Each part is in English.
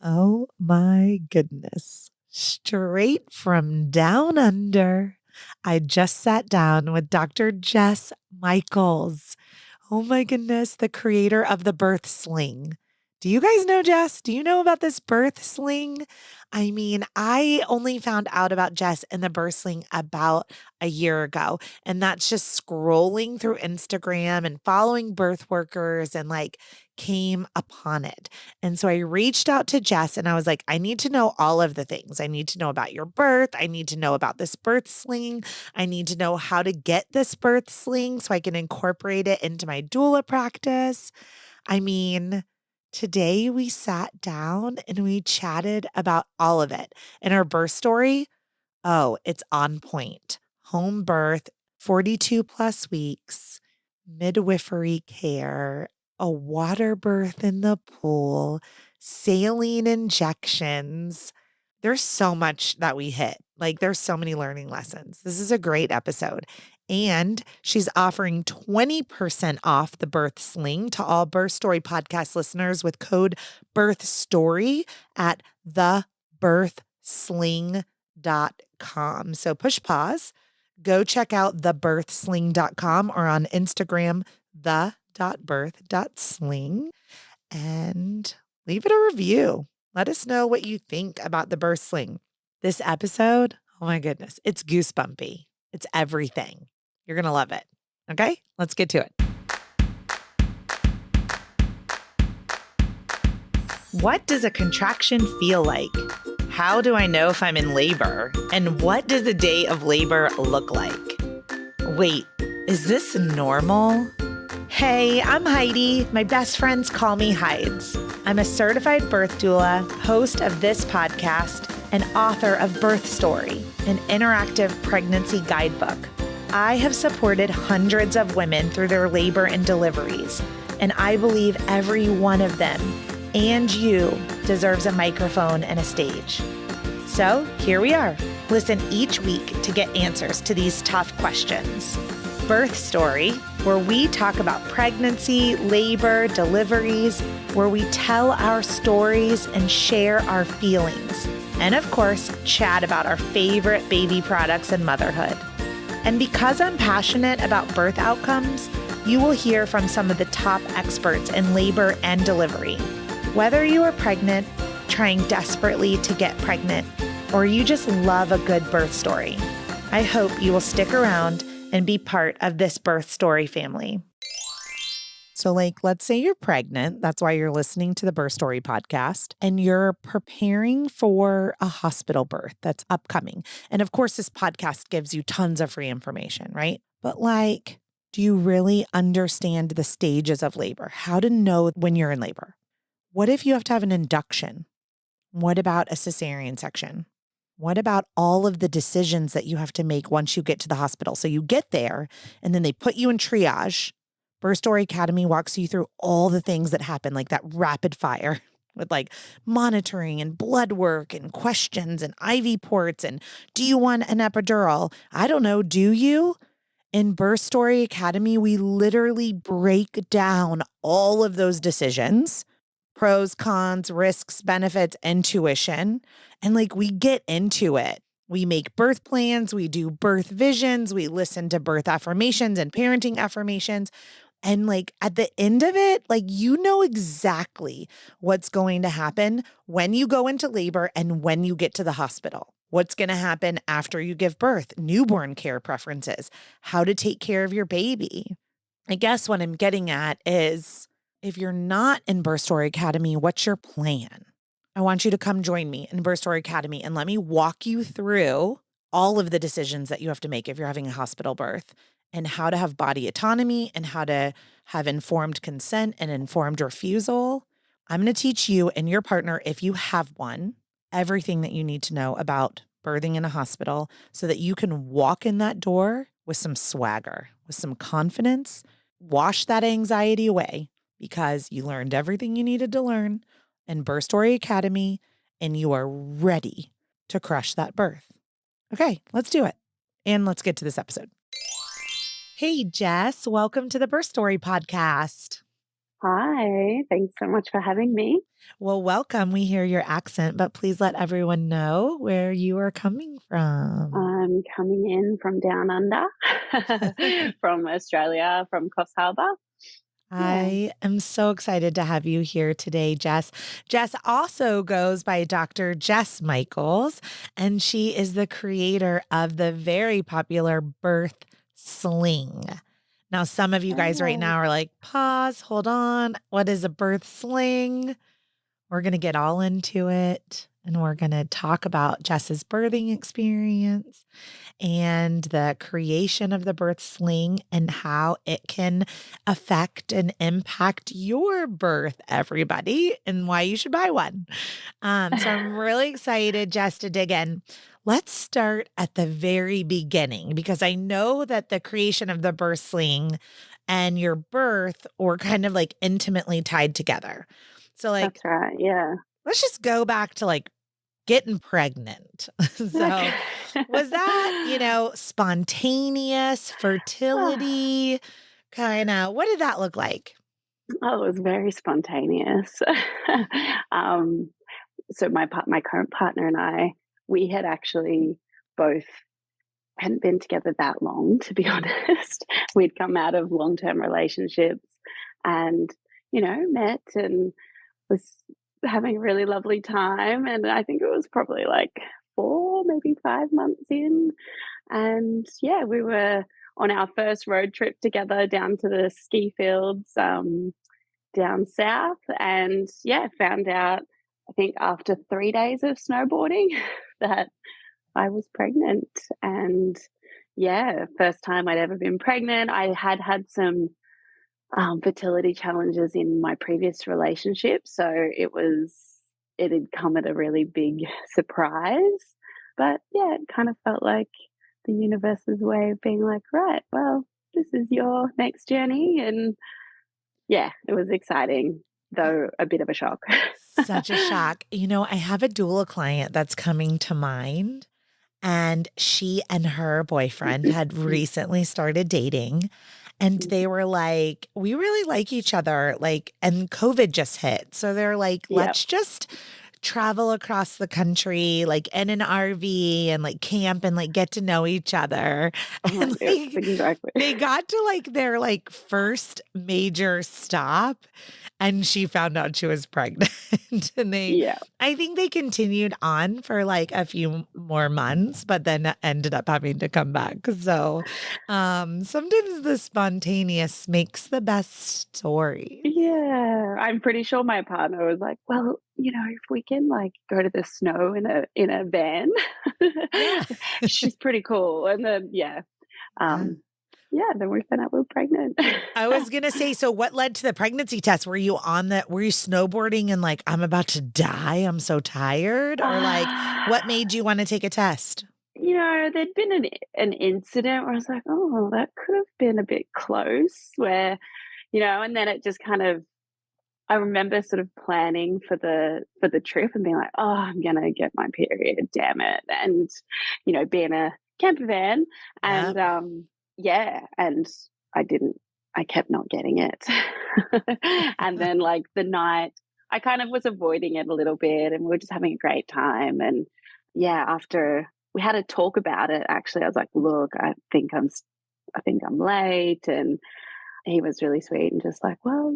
Oh my goodness. Straight from down under. I just sat down with Dr. Jess Michaels. Oh my goodness, the creator of the birth sling. Do you guys know Jess? Do you know about this birth sling? I mean, I only found out about Jess and the birth sling about a year ago. And that's just scrolling through Instagram and following birth workers and came upon it. And so I reached out to Jess and I was like, I need to know all of the things. I need to know about your birth. I need to know about this birth sling. I need to know how to get this birth sling so I can incorporate it into my doula practice. I mean, today we sat down and we chatted about all of it. And our birth story, oh, it's on point. Home birth, 42 plus weeks, midwifery care, a water birth in the pool, saline injections. There's so much that we hit. There's so many learning lessons. This is a great episode. And she's offering 20% off the birth sling to all Birth Story podcast listeners with code BIRTHSTORY at thebirthsling.com. So push pause, go check out thebirthsling.com or on Instagram, the.birth.sling, and leave it a review. Let us know what you think about the birth sling. This episode, oh my goodness, it's goosebumpy. It's everything. You're going to love it. Okay, let's get to it. What does a contraction feel like? How do I know if I'm in labor? And what does the day of labor look like? Wait, is this normal? Hey, I'm Heidi. My best friends call me Hides. I'm a certified birth doula, host of this podcast, and author of Birth Story, an interactive pregnancy guidebook. I have supported hundreds of women through their labor and deliveries, and I believe every one of them, and you, deserves a microphone and a stage. So here we are. Listen each week to get answers to these tough questions. Birth Story, where we talk about pregnancy, labor, deliveries, where we tell our stories and share our feelings. And of course, chat about our favorite baby products and motherhood. And because I'm passionate about birth outcomes, you will hear from some of the top experts in labor and delivery. Whether you are pregnant, trying desperately to get pregnant, or you just love a good birth story, I hope you will stick around and be part of this birth story family. So let's say you're pregnant. That's why you're listening to the Birth Story podcast, and you're preparing for a hospital birth that's upcoming. And of course, this podcast gives you tons of free information, right? But do you really understand the stages of labor? How to know when you're in labor? What if you have to have an induction? What about a cesarean section? What about all of the decisions that you have to make once you get to the hospital? So you get there and then they put you in triage. Birth Story Academy walks you through all the things that happen, like that rapid fire with monitoring and blood work and questions and IV ports. And do you want an epidural? I don't know. Do you? In Birth Story Academy, we literally break down all of those decisions. Pros, cons, risks, benefits, intuition. And we get into it. We make birth plans, we do birth visions, we listen to birth affirmations and parenting affirmations. And at the end of it, you know exactly what's going to happen when you go into labor and when you get to the hospital. What's going to happen after you give birth, newborn care preferences, how to take care of your baby. I guess what I'm getting at is, if you're not in Birth Story Academy, what's your plan? I want you to come join me in Birth Story Academy and let me walk you through all of the decisions that you have to make if you're having a hospital birth, and how to have body autonomy and how to have informed consent and informed refusal. I'm going to teach you and your partner, if you have one, everything that you need to know about birthing in a hospital so that you can walk in that door with some swagger, with some confidence, wash that anxiety away, because you learned everything you needed to learn in Birth Story Academy and you are ready to crush that birth. Okay, let's do it. And let's get to this episode. Hey, Jess, welcome to the Birth Story podcast. Hi, thanks so much for having me. Well, welcome. We hear your accent, but please let everyone know where you are coming from. I'm coming in from down under, from Australia, from Coffs Harbour. Yeah. I am so excited to have you here today, Jess. Jess also goes by Dr. Jess Michaels, and she is the creator of the very popular birth sling. Now, some of you guys right Oh, now are like, pause, hold on. What is a birth sling? We're going to get all into it and we're going to talk about Jess's birthing experience and the creation of the birth sling and how it can affect and impact your birth, everybody, and why you should buy one. So I'm really excited, Jess, to dig in. Let's start at the very beginning because I know that the creation of the birth sling and your birth were kind of like intimately tied together. So, like, that's right. Yeah. let's just go back to like getting pregnant. So, Okay. was that, spontaneous fertility? Kind of, what did that look like? Oh, it was very spontaneous. um, so my current partner and I, we had actually both hadn't been together that long, to be honest. We'd come out of long-term relationships and, met and was having a really lovely time. And I think it was probably like 4, maybe 5 months in. And yeah, we were on our first road trip together down to the ski fields down south. And yeah, found out, I think after 3 days of snowboarding, that I was pregnant. And yeah, first time I'd ever been pregnant. I had had some fertility challenges in my previous relationship. So it had come at a really big surprise. But yeah, it kind of felt like the universe's way of being like, right, well, this is your next journey. And yeah, it was exciting, though a bit of a shock. Such a shock. I have a doula client that's coming to mind, and she and her boyfriend had recently started dating. And they were like, we really like each other. Like, and COVID just hit. So they're like, Yep. let's just travel across the country, like in an RV and like camp and like get to know each other. And Yes, like exactly. they got to like their like first major stop and she found out she was pregnant. And Yeah. I think they continued on for like a few more months, but then ended up having to come back. So sometimes the spontaneous makes the best stories. Yeah, I'm pretty sure my partner was like, "Well, if we can, like, go to the snow in a van, Yeah. she's pretty cool." And then, Yeah. um, yeah, then we found out we were pregnant. I was gonna say, so what led to the pregnancy test? Were you snowboarding and like, I'm about to die, I'm so tired? Or like, what Ah, made you want to take a test? there'd been an incident where I was like, "Oh, that could have been a bit close," where, and then it just kind of I remember sort of planning for the trip and being like, "Oh, I'm gonna get my period, damn it," and, be in a camper van Yeah. and, yeah, and I didn't I kept not getting it. And then, like, the night I kind of was avoiding it a little bit, and we were just having a great time, and, yeah, after we had a talk about it, actually, I was like, "Look, I think I'm late," and he was really sweet and just like, "Well,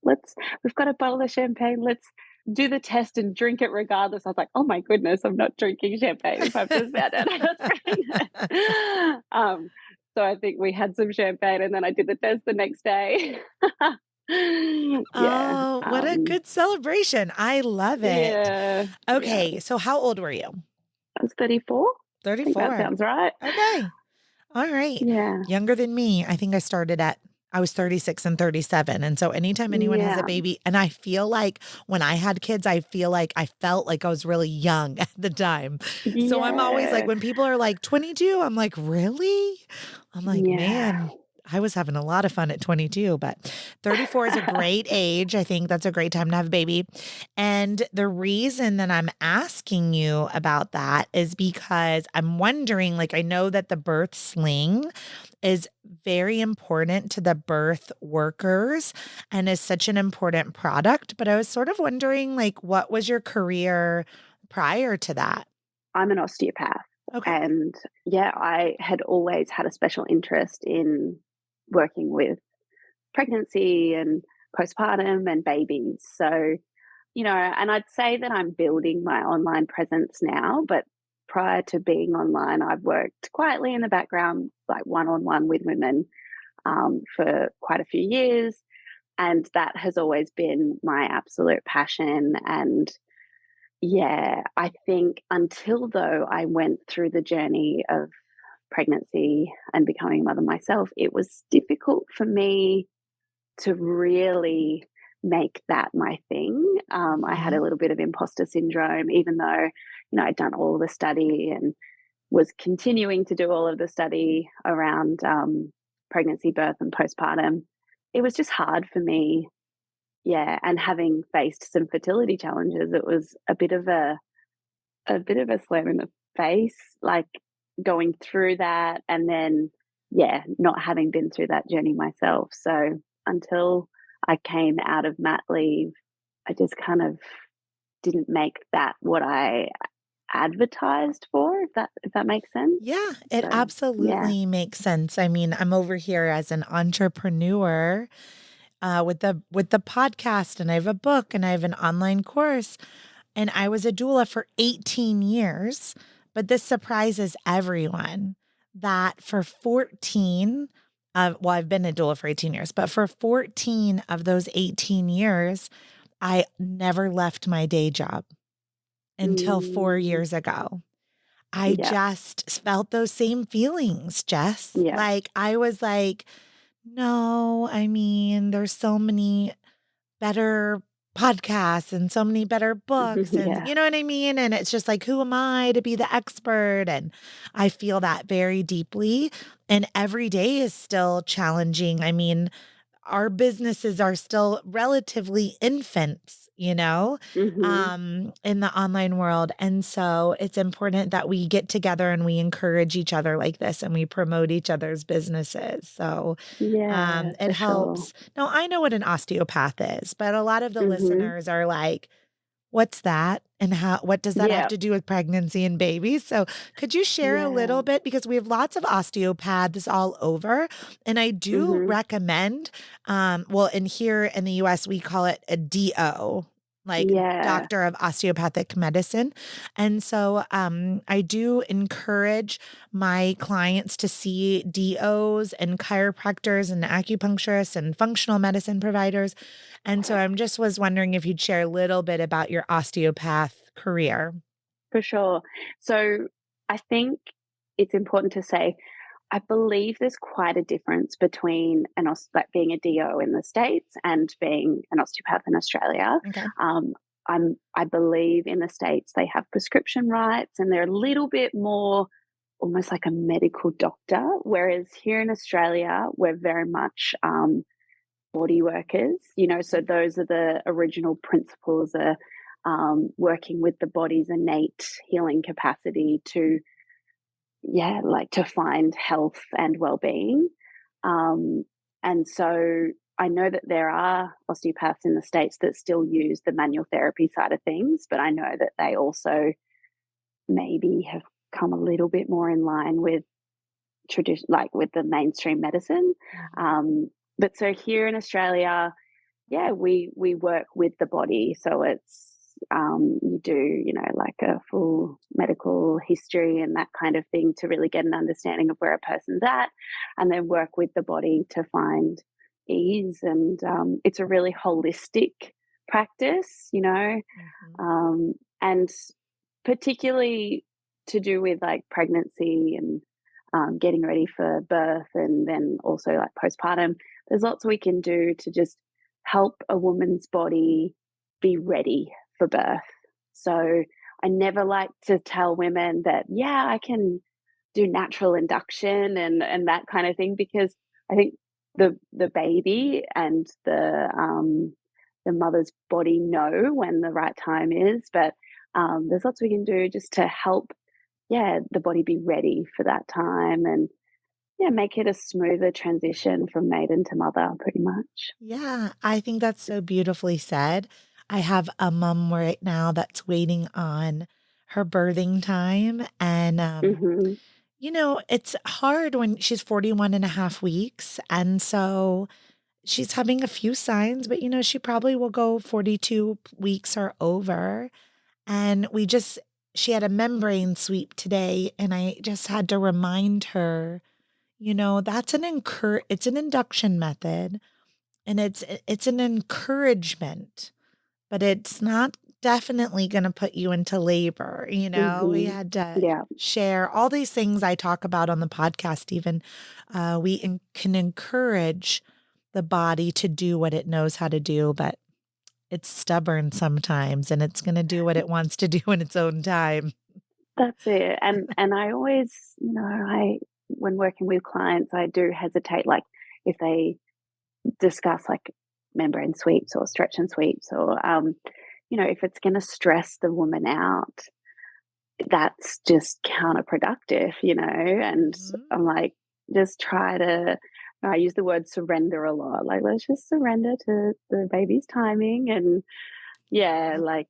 we've got a bottle of champagne. Let's do the test and drink it regardless." I was like, "Oh my goodness, I'm not drinking champagne if I've just found out I was pregnant." So I think we had some champagne and then I did the test the next day. Yeah. Oh, what a good celebration. I love it. Yeah. Yeah. Okay, so how old were you? I was 34. I think that 34. sounds right. Okay. All right. Yeah. Younger than me. I think I was 36 and 37. And so anytime anyone has a Yeah. baby, and I feel like when I had kids, I feel like I felt like I was really young at the time. So I'm always like, Yeah. when people are like 22, I'm like, really? I'm like, Yeah. man. I was having a lot of fun at 22, but 34 is a great age. I think that's a great time to have a baby. And the reason that I'm asking you about that is because I'm wondering, like, I know that the birth sling is very important to the birth workers and is such an important product. But I was sort of wondering, like, what was your career prior to that? I'm an osteopath. Okay. And yeah, I had always had a special interest in working with pregnancy and postpartum and babies. So, and I'd say that I'm building my online presence now, but prior to being online, I've worked quietly in the background, like one on one with women for quite a few years. And that has always been my absolute passion. And yeah, I think until though I went through the journey of pregnancy and becoming a mother myself, it was difficult for me to really make that my thing. I had Mhm. a little bit of imposter syndrome, even though, I'd done all the study and was continuing to do all of the study around pregnancy, birth, and postpartum. It was just hard for me. Yeah, and having faced some fertility challenges, it was a bit of a slam in the face, like going through that and then, yeah, not having been through that journey myself. So until I came out of mat leave, I just kind of didn't make that what I advertised for, if that makes sense. Yeah, it So yeah. absolutely makes sense. I mean, I'm over here as an entrepreneur with the podcast, and I have a book, and I have an online course, and I was a doula for 18 years. But this surprises everyone that for 14 well, I've been a doula for 18 years, but for 14 of those 18 years, I never left my day job until 4 Mm, years ago. I yeah. just felt those same feelings, Jess. Yeah. Like, I was like, no, I mean, there's so many better podcasts and so many better books, and Yeah. you know what I mean? And it's just like, who am I to be the expert? And I feel that very deeply. And every day is still challenging. I mean, our businesses are still relatively infants, Hmm. in the online world. And so it's important that we get together and we encourage each other like this and we promote each other's businesses. So Yeah, it for sure. helps. Now, I know what an osteopath is, but a lot of the Hmm. listeners are like, what's that? And what does that have Yeah. to do with pregnancy and babies? So, could you share a little Yeah. bit? Because we have lots of osteopaths all over. And I do Hmm. recommend, well, in here in the US, we call it a DO, like Yeah. doctor of osteopathic medicine. And so I do encourage my clients to see DOs and chiropractors and acupuncturists and functional medicine providers, and so I'm just was wondering if you'd share a little bit about your osteopath career. For sure. So I think it's important to say, I believe there's quite a difference between like being a DO in the States and being an osteopath in Australia. Okay. Um, I believe in the States they have prescription rights and they're a little bit more almost like a medical doctor, whereas here in Australia we're very much body workers, so those are the original principles are working with the body's innate healing capacity to, yeah, like to find health and well-being. Um, and so I know that there are osteopaths in the States that still use the manual therapy side of things, but I know that they also maybe have come a little bit more in line with tradition, like with the mainstream medicine. Mhm. Um, but so here in Australia, yeah, we work with the body. So it's you do, like a full medical history and that kind of thing to really get an understanding of where a person's at, and then work with the body to find ease. And it's a really holistic practice, Mhm. and particularly to do with like pregnancy and getting ready for birth, and then also like postpartum. There's lots we can do to just help a woman's body be ready for birth. So I never like to tell women that, yeah, I can do natural induction and that kind of thing, because I think the baby and the mother's body know when the right time is, but, there's lots we can do just to help, yeah, the body be ready for that time and, yeah, make it a smoother transition from maiden to mother pretty much. Yeah, I think that's so beautifully said. I have a mom right now that's waiting on her birthing time. And, Mhm. it's hard when she's 41 and a half weeks. And so she's having a few signs, but, she probably will go 42 weeks or over. And she had a membrane sweep today. And I just had to remind her, it's an induction method. And it's an encouragement, but it's not definitely gonna put you into labor, We Mhm. had to Yeah, share all these things I talk about on the podcast even. Can encourage the body to do what it knows how to do, but it's stubborn sometimes, and it's gonna do what it wants to do in its own time. that's it. And I always, I when working with clients, I do hesitate, like, if they discuss, like, membrane sweeps or stretch and sweeps or, if it's gonna stress the woman out, that's just counterproductive, and Mhm. I'm like, just try to I use the word surrender a lot, like, let's just surrender to the baby's timing and, yeah, Yeah. like,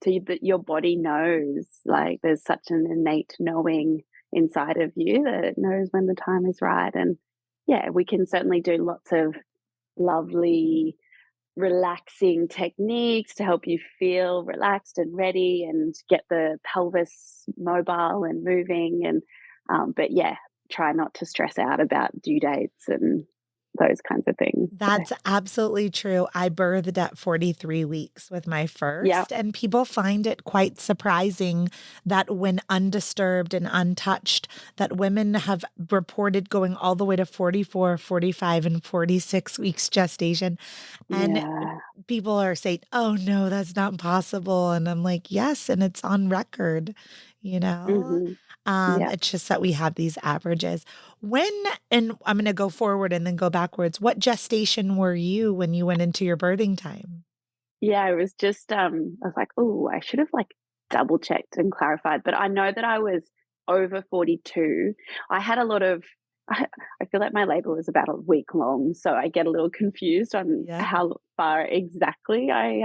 that your body knows, like, there's such an innate knowing inside of you that it knows when the time is right, and, yeah, we can certainly do lots of lovely relaxing techniques to help you feel relaxed and ready and get the pelvis mobile and moving and but yeah, try not to stress out about due dates and those kinds of things. So That's absolutely true. I birthed at 43 weeks with my yeah, first, and people find it quite surprising that when undisturbed and untouched, that women have reported going all the way to 44, 45, and 46 weeks gestation. And yeah. people are saying, "Oh, no, that's not possible." And I'm like, "Yes, and it's on record," you know? Hmm. Yeah. It's just that we have these averages. When and I'm gonna go forward and then go backwards. What gestation were you when you went into your birthing time? Yeah, it was just, I was like, "Oh, I should have, like, double checked and clarified," but I know that I was over 42. I had a lot of I I feel like my labor was about a week long, so I get a little confused on Yeah. how far exactly I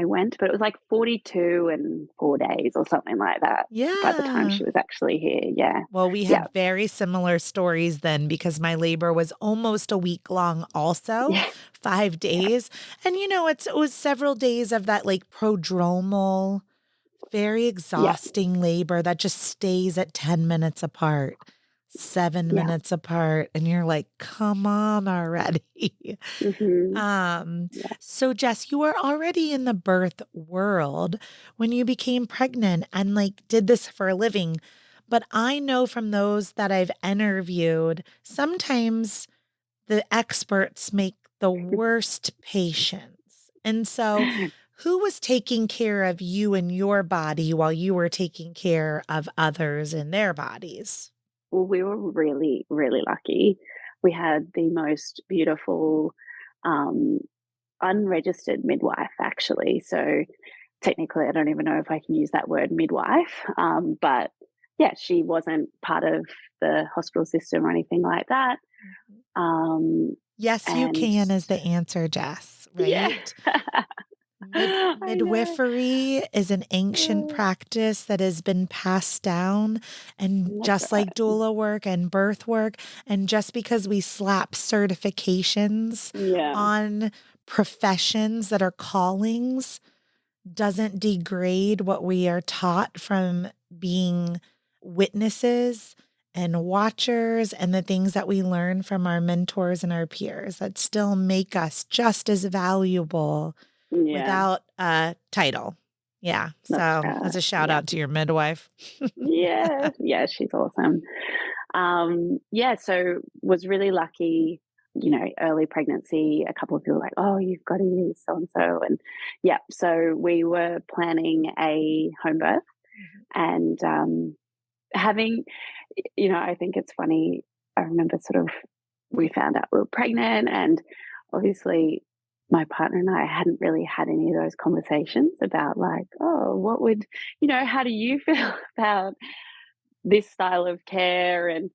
went, but it was like 42 and 4 days or something like that by the time Yeah. she was actually here, yeah. Well, we Yeah, had very similar stories then because my labor was almost a week long also, yeah, 5 yeah, days. And, it was several days of that, like, prodromal, very yeah, exhausting labor that just stays at 10 minutes apart, 7 yeah. minutes apart, and you're like, "Come on already." Mhm. Um, Yeah. so Jess, you were already in the birth world when you became pregnant and like did this for a living. But I know from those that I've interviewed, sometimes the experts make the worst patients. And so, who was taking care of you and your body while you were taking care of others in their bodies? Well, we were really, really lucky. We had the most beautiful, um, unregistered midwife, actually. So technically, I don't even know if I can use that word midwife. But yeah, she wasn't part of the hospital system or anything like that. Mhm. Um, Yes, you and can is the answer, Jess, yeah, right? I know. Midwifery is an ancient Uh, practice that has been passed down, and That's just like right. doula work and birth work, and just because we slap certifications Yeah, on professions that are callings doesn't degrade what we are taught from being witnesses and watchers and the things that we learn from our mentors and our peers that still make us just as valuable yeah, without a title. Yeah. that's So, right. as a shout Yeah, out to your midwife. yeah, yeah. She's awesome. Yeah, so was really lucky. Early pregnancy. A couple of people were like, "Oh, you've got to use so and so," and yeah. So we were planning a home birth, Mhm. and having, I think it's funny. I remember sort of we found out we were pregnant, and obviously my partner and I hadn't really had any of those conversations about like, oh, what would, how do you feel about this style of care? And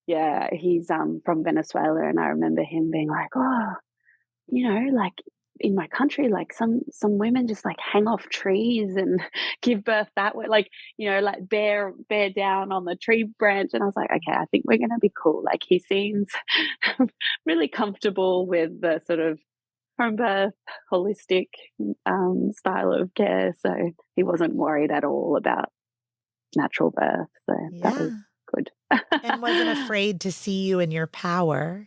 yeah, he's from Venezuela, and I remember him being like, oh, like in my country, like some women just like hang off trees and give birth that way, like, like bear down on the tree branch. And I was like, okay, I think we're gonna be cool. Like he seems really comfortable with the sort of home birth, holistic style of care. So he wasn't worried at all about natural birth. So that was Yeah. good. And wasn't afraid to see you in your power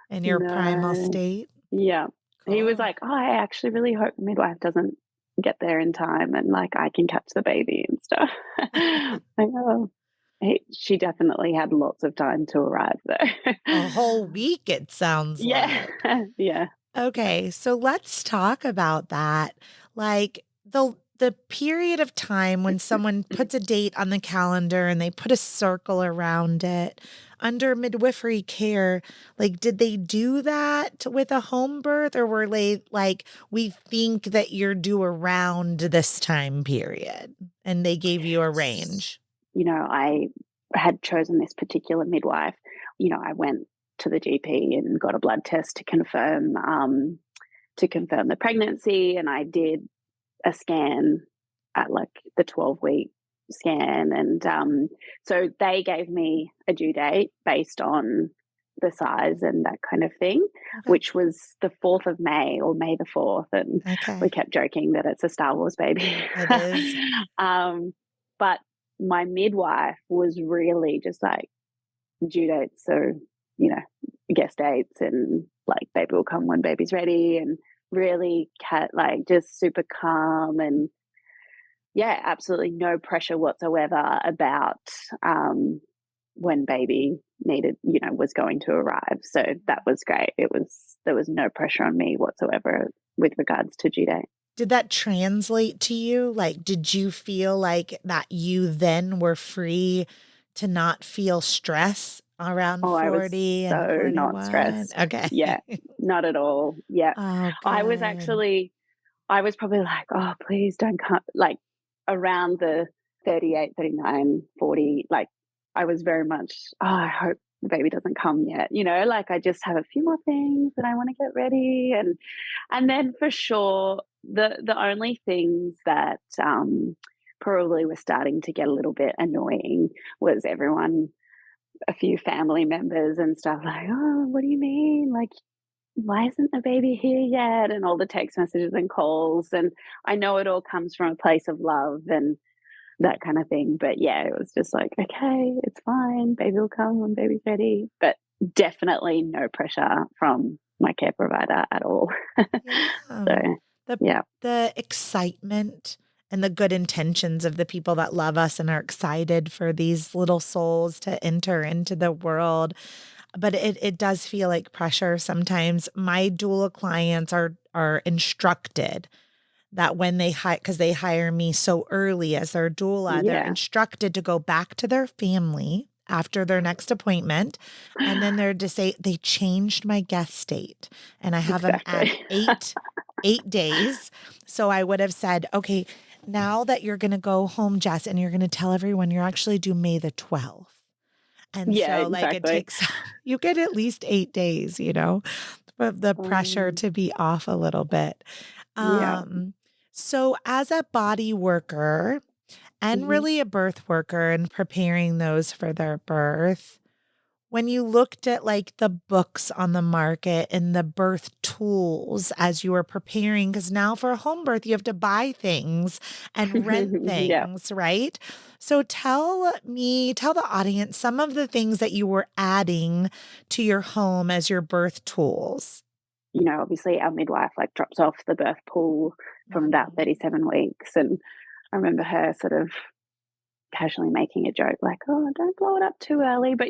and your primal No. state. Yeah. He was Cool. like, "Oh, I actually really hope the midwife doesn't get there in time and, like, I can catch the baby and stuff." I know. She definitely had lots of time to arrive, though. A whole week, it sounds Yeah. like. Yeah. Okay, so let's talk about that. Like the period of time when someone puts a date on the calendar and they put a circle around it under midwifery care, like did they do that with a home birth or were they like we think that you're due around this time period and they gave you a S range? I had chosen this particular midwife. I went to the GP and got a blood test to confirm the pregnancy, and I did a scan at like the 12-week scan. And so they gave me a due date based on the size and that kind of thing, Okay. which was the 4th of May or May the 4th. And we Okay. kept joking that it's a Star Wars baby. It is. um, but my midwife was really just like, due dates are, you know, guest dates, and like baby will come when baby's ready, and really like just super calm. And yeah, absolutely no pressure whatsoever about um when baby was going to arrive. So that was great. There was no pressure on me whatsoever with regards to due date. Did that translate to you? Like, did you feel like that you then were free to not feel stress around Oh, I was 40 and so not 41? stressed. Okay. Yeah, not at all. Yeah. Oh, I was good. actually I was probably like, "Oh, please don't come," like, around the 38, 39, 40. Like, I was very much, "Oh, I hope the baby doesn't come yet," like, I just have a few more things and I wanna get ready. And then for sure, the only things that, probably were starting to get a little bit annoying was everyone, a few family members and stuff like, "Oh, what do you mean? Like, why isn't the baby here yet?" And all the text messages and calls. And I know it all comes from a place of love and that kind of thing. But yeah, it was just like, okay, it's fine. Baby will come when baby's ready. But definitely no pressure from my care provider at all. Yeah. So, The yeah. the excitement and the good intentions of the people that love us and are excited for these little souls to enter into the world. But it does feel like pressure sometimes. My doula clients are instructed that when they hire, because they hire me so early as their doula, they're Yeah. instructed to go back to their family after their next appointment. And then they're to say, they changed my guest date and I have them at Exactly. 8 days. So I would have said, okay, now that you're going to go home, Jess, and you're going to tell everyone you're actually due May the 12th. And Yeah, so, like, it exactly. takes, you get at least 8 days, for the pressure Um, to be off a little bit. yeah. Um, so as a body worker and Mhm. really a birth worker and preparing those for their birth, when you looked at like the books on the market and the birth tools as you were preparing, because now for a home birth, you have to buy things and rent Yeah. things, right? So tell the audience some of the things that you were adding to your home as your birth tools. Obviously our midwife like drops off the birth pool from about Mhm. 37 weeks. And I remember her sort of casually making a joke like, "Oh, don't blow it up too early," but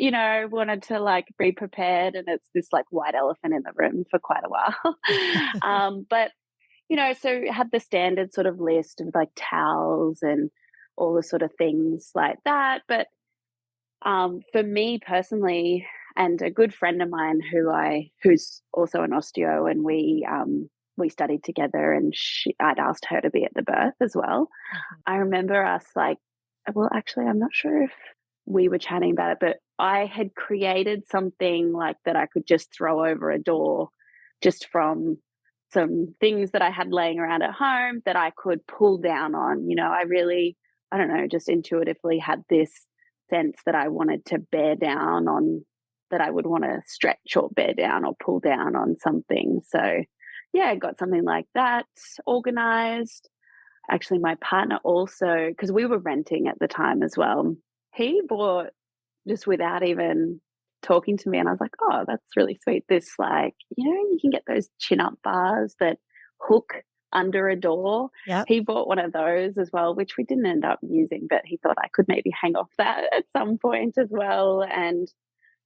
wanted to like be prepared. And it's this like white elephant in the room for quite a while. But so had the standard sort of list of like towels and all the sort of things like that. But for me personally, And a good friend of mine who's also an osteo, and we studied together, and I'd asked her to be at the birth as well. Mhm. I remember us like, well, actually, I'm not sure if we were chatting about it, but I had created something like that I could just throw over a door just from some things that I had laying around at home that I could pull down on. I don't know, just intuitively had this sense that I wanted to bear down on, that I would want to stretch or bear down or pull down on something. So, yeah, I got something like that organized. Actually, my partner also, because we were renting at the time as well, he bought, just without even talking to me, and I was like, "Oh, that's really sweet." This, like, you can get those chin up bars that hook under a door. Yep. He bought one of those as well, which we didn't end up using, but he thought I could maybe hang off that at some point as well. And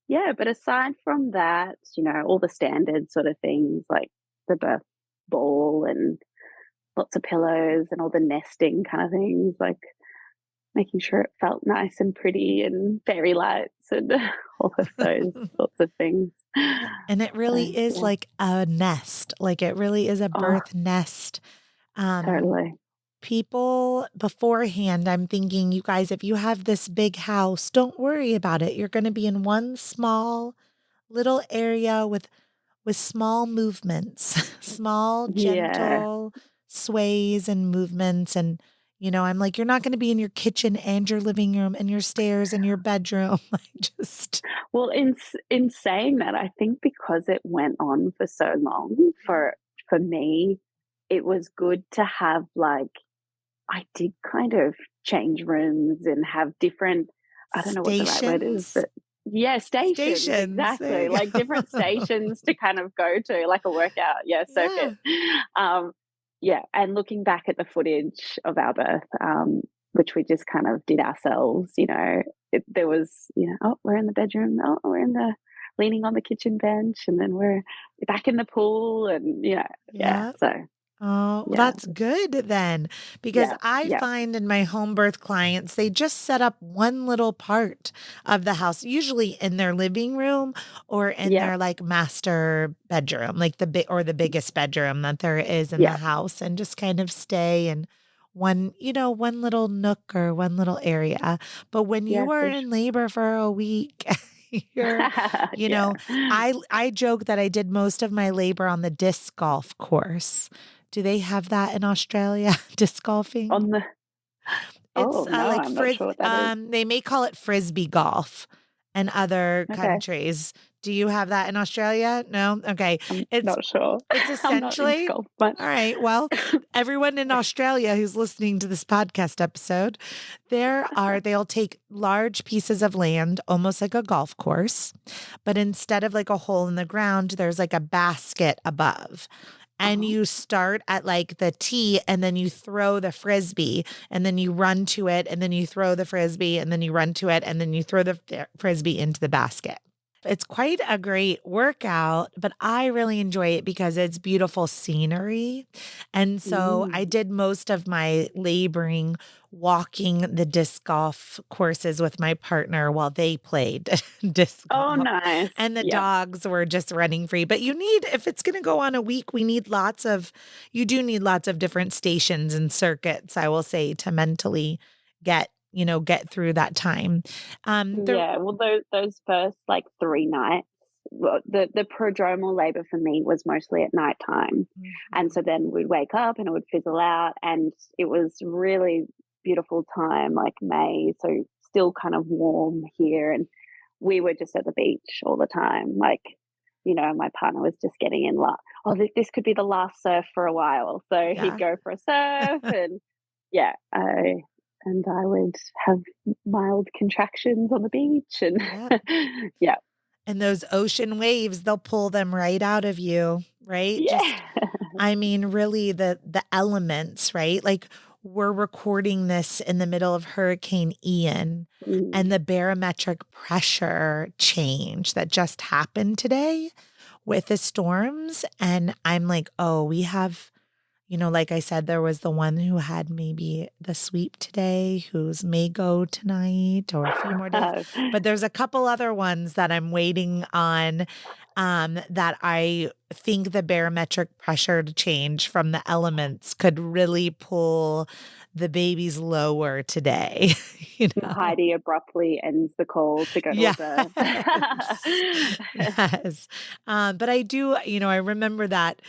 yeah, but aside from that, all the standard sort of things like the birth ball and lots of pillows and all the nesting kind of things, like making sure it felt nice and pretty and fairy lights and all of those sorts of things. And it really So, is yeah. like a nest. Like it really is a Oh, birth nest. Um, totally. People beforehand, I'm thinking, you guys, if you have this big house, don't worry about it. You're going to be in one small little area with small movements, small, Yeah. gentle sways and movements. And, I'm like, you're not going to be in your kitchen and your living room and your stairs and your bedroom. I just, Well, in saying that, I think because it went on for so long, yeah. for me, it was good to have, like, I did kind of change rooms and have different, I don't know what the right word is, Stations. but yeah, stations, Stations. There exactly, you like different go. stations to kind of go to, like a workout, yeah, circuit. Yeah. Um, yeah, and looking back at the footage of our birth, which we just kind of did ourselves, there was, oh, we're in the bedroom, oh, we're in the leaning on the kitchen bench, and then we're back in the pool, and yeah, Yeah. so Oh, well, yeah, that's good then, because yeah, I yeah, find in my home birth clients, they just set up one little part of the house, usually in their living room or in yeah, their like master bedroom, like the biggest bedroom that there is in the yeah. house, and just kind of stay in one little nook or one little area. But when Yeah, you are for in labor for a week, you're, sure. you Yeah. know, I joke that I did most of my labor on the disc golf course. Do they have that in Australia? Disc golfing? On the It's Oh, no, like I'm not sure what that is. they may call it frisbee golf in other Okay. countries. Do you have that in Australia? No? Okay. I'm It's not sure. it's I'm not into essentially golf much. all right. Well, everyone in Australia who's listening to this podcast episode, they'll take large pieces of land, almost like a golf course, but instead of like a hole in the ground, there's like a basket above. And Oh, you start at like the tee and then you throw the frisbee and then you run to it and then you throw the frisbee and then you run to it and then you throw the frisbee into the basket. It's quite a great workout, but I really enjoy it because it's beautiful scenery. And so I mm. did most of my laboring walking the disc golf courses with my partner while they played disc Oh, golf. nice. And the Yep. dogs were just running free. But if it's going to go on a week, you do need lots of different stations and circuits, I will say, to mentally get through that time. The Yeah, well, those first, like, 3 nights, well, the prodromal labor for me was mostly at nighttime, and Mhm. so then we'd wake up and it would fizzle out, and it was really beautiful time, like May, so still kind of warm here, and we were just at the beach all the time, like, my partner was just getting in "Oh, this could be the last surf for a while," so he'd Yeah. go for a surf, and yeah, I would have mild contractions on the beach and Yeah. yeah. And those ocean waves, they'll pull them right out of you, right? Just, Yeah. I mean, really the elements, right? Like we're recording this in the middle of Hurricane Ian Mm. and the barometric pressure change that just happened today with the storms. And I'm like, oh, we have Like I said, there was the one who had maybe the sweep today, who's may go tonight or a few more days. But there's a couple other ones that I'm waiting on that I think the barometric pressure to change from the elements could really pull the babies lower today, you know? Heidi abruptly ends the call to go to a Yes. birth. Yes. But I do, I remember that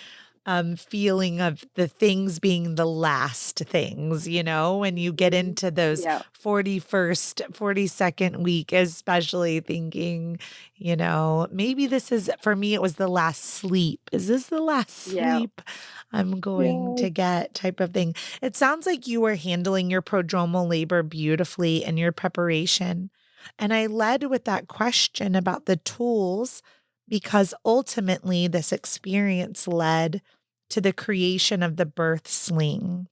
feeling of the things being the last things, when you get Mhm. into those Yeah, 41st, 42nd week, especially thinking, maybe this is, for me, it was the last sleep. Is this the last yeah, sleep I'm going yeah. to get type of thing? It sounds like you were handling your prodromal labor beautifully in your preparation. And I led with that question about the tools because ultimately this experience led to the creation of the birth sling.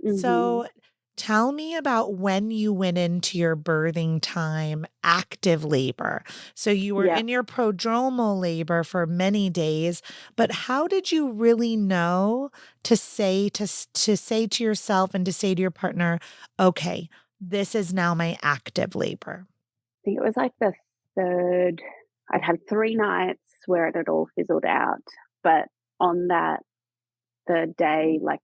Mhm. So tell me about when you went into your birthing time, active labor. So you were Yeah. in your prodromal labor for many days, but how did you really know to say to yourself and to say to your partner, okay, this is now my active labor? I think it was like the 3rd. I'd had 3 nights where it had all fizzled out, but on that 3rd day, like,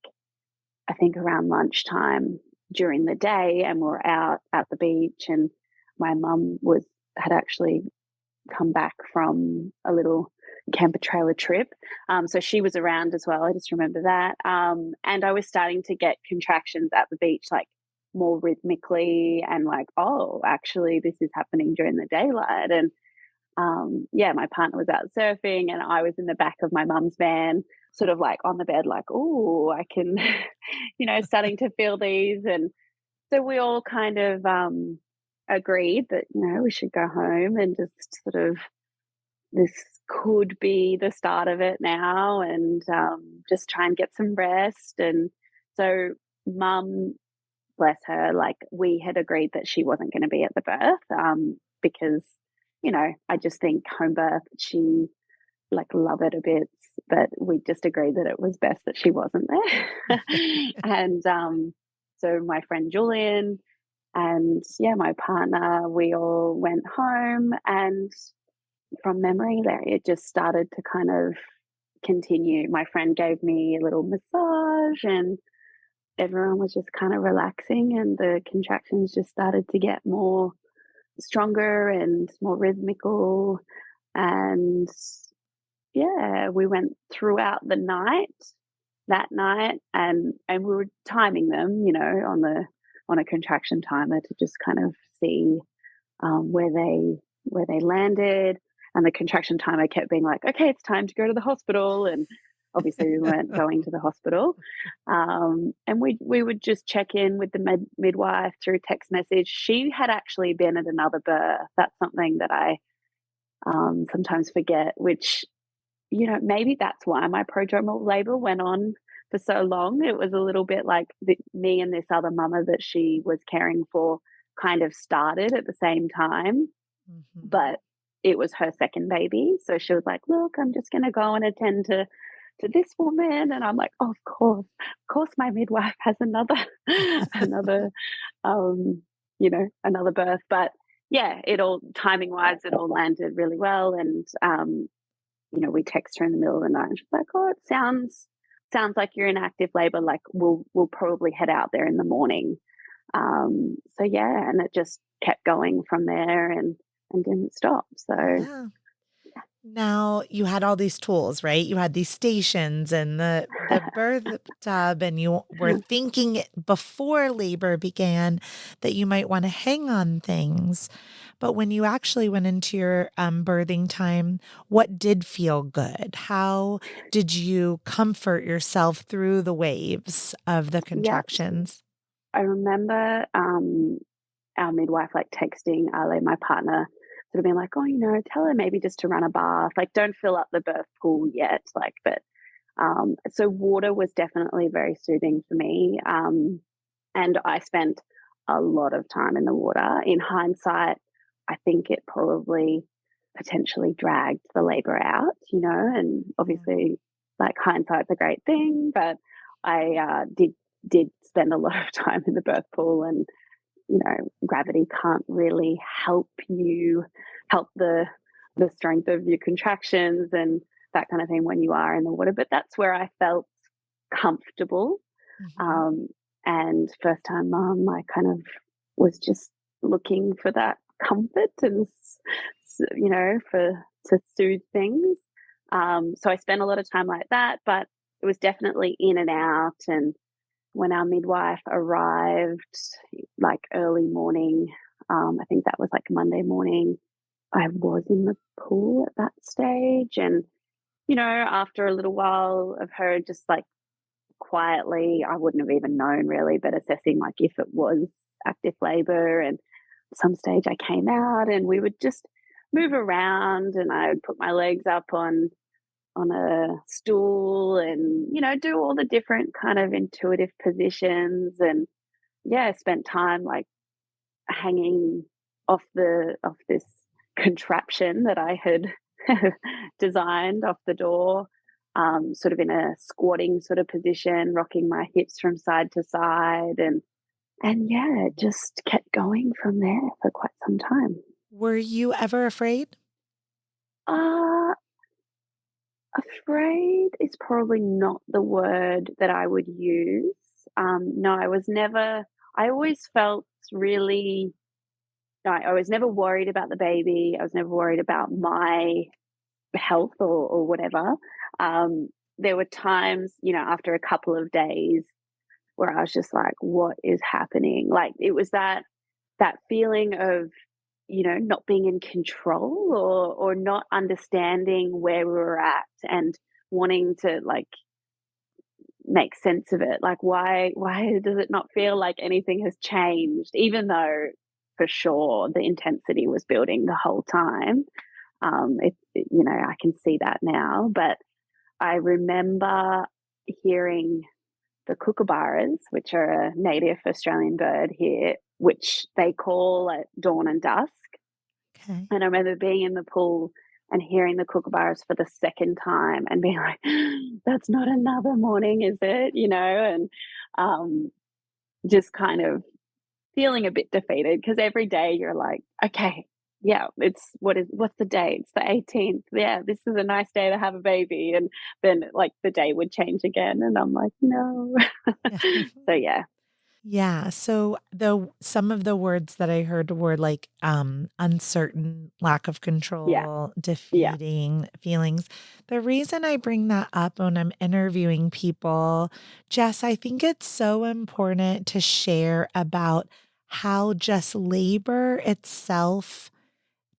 I think around lunchtime during the day, and we're out at the beach, and my mum had actually come back from a little camper trailer trip. So she was around as well. I just remember that. And I was starting to get contractions at the beach, like more rhythmically, and like, oh, actually, this is happening during the daylight. And yeah, my partner was out surfing, and I was in the back of my mum's van, sort of like on the bed, like, oh, I can, starting to feel these. And so we all kind of agreed that, we should go home and just sort of, this could be the start of it now, and just try and get some rest. And so, mum, bless her, like, we had agreed that she wasn't going to be at the birth, because, I just think home birth, she like love it a bit, but we just agreed that it was best that she wasn't there. And so my friend Julian and, yeah, my partner, we all went home, and from memory there, it just started to kind of continue. My friend gave me a little massage, and everyone was just kind of relaxing, and the contractions just started to get more stronger and more rhythmical. And yeah, we went throughout the night that night, and we were timing them, on a contraction timer to just kind of see where they landed. And the contraction timer kept being like, okay, it's time to go to the hospital. And obviously we weren't going to the hospital. And we would just check in with the midwife through text message. She had actually been at another birth. That's something that I sometimes forget, which, maybe that's why my prodromal labor went on for so long. It was a little bit like me and this other mama that she was caring for kind of started at the same time, Mhm. but it was her second baby. So she was like, look, I'm just going to go and attend to this woman. And I'm like, oh, of course, my midwife has another, another, um, another birth. But yeah, it all timing wise, it all landed really well. And, we text her in the middle of the night, and she's like, oh, it sounds like you're in active labor. Like, we'll probably head out there in the morning. So yeah, and it just kept going from there, and didn't stop. So Yeah. Now you had all these tools, right? You had these stations and the birth tub, and you were thinking before labor began that you might want to hang on things. But when you actually went into your birthing time, what did feel good? How did you comfort yourself through the waves of the yeah, contractions? I remember our midwife like texting Ale, my partner, sort of being like, oh, tell her maybe just to run a bath, like don't fill up the birth pool yet, like, but so water was definitely very soothing for me. And I spent a lot of time in the water. In hindsight, I think it probably potentially dragged the labor out, and Yeah. obviously, like, hindsight's a great thing, but I did spend a lot of time in the birth pool, and gravity can't really help the strength of your contractions and that kind of thing when you are in the water. But that's where I felt comfortable. Mhm. Um, and first time mom, I kind of was just looking for that comfort and to soothe things. So I spent a lot of time like that, but it was definitely in and out. And when our midwife arrived, like early morning, I think that was like Monday morning, I was in the pool at that stage. And, after a little while of her just like quietly, I wouldn't have even known really, but assessing like if it was active labor. And at some stage I came out and we would just move around, and I would put my legs up on a stool and, do all the different kind of intuitive positions. And yeah, spent time like hanging off this contraption that I had designed off the door, sort of in a squatting sort of position, rocking my hips from side to side, and yeah, it just kept going from there for quite some time. Were you ever afraid? Uh Afraid is probably not the word that I would use. No, I was never. I always felt really. No, I was never worried about the baby. I was never worried about my health or whatever. Um, there were times, after a couple of days where I was just like, "What is happening?" Like it was that feeling of not being in control or not understanding where we were at and wanting to like make sense of it. Like why does it not feel like anything has changed, even though for sure the intensity was building the whole time. I can see that now, but I remember hearing the kookaburras, which are a native Australian bird here, which they call at dawn and dusk. Okay. And I remember being in the pool and hearing the kookaburras for the second time and being like, "That's not another morning, is it?" And um, just kind of feeling a bit defeated because every day you're like, "Okay, yeah, what's the day? It's the 18th. Yeah, this is a nice day to have a baby." And then like the day would change again, and I'm like, "No." Yeah. So yeah, Yeah, so some of the words that I heard were like uncertain, lack of yeah, control, yeah, defeating feelings. The reason I bring that up when I'm interviewing people, Jess, I think it's so important to share about how just labor itself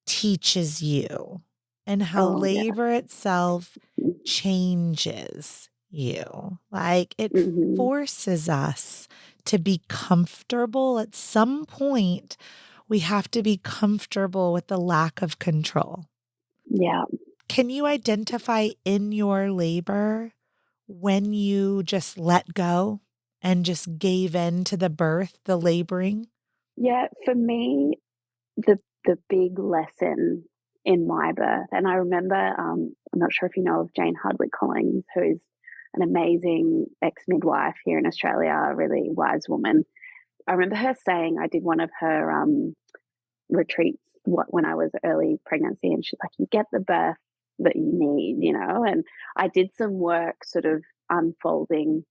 teaches you and how oh yeah, labor itself changes you. Like it hmm, forces us to be comfortable. At some point, we have to be comfortable with the lack of control. yeah. Can you identify in your labor when you just let go and just gave in to the birth, the laboring? Yeah, for me, the big lesson in my birth, and I remember, I'm not sure if you know of Jane Hardwick Collins, who is an amazing ex-midwife here in Australia, a really wise woman. I remember her saying I did one of her, retreats when I was early pregnancy, and she's like, "You get the birth that you need," and I did some work sort of unfolding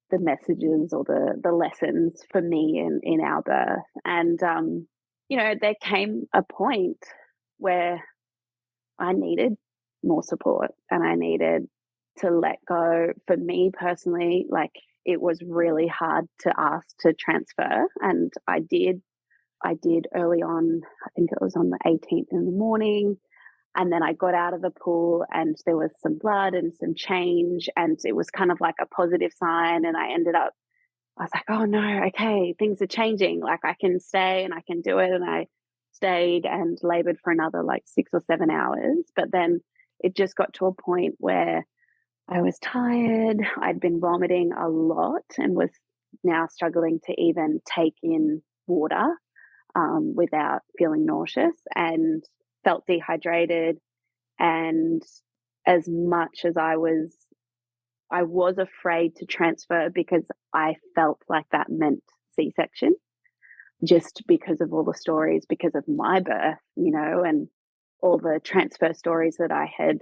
the messages or the lessons for me in our birth. And there came a point where I needed more support and I needed to let go. For me personally, like it was really hard to ask to transfer, and I did early on. I think it was on the 18th in the morning, and then I got out of the pool and there was some blood and some change, and it was kind of like a positive sign. And I was like, "Oh no, okay, things are changing. Like I can stay and I can do it." And I stayed and labored for another like 6 or 7 hours. But then it just got to a point where I was tired. I'd been vomiting a lot and was now struggling to even take in water without feeling nauseous, and felt dehydrated. And as much as I was I was afraid to transfer because I felt like that meant C-section, just because of all the stories, because of my birth, and all the transfer stories that I had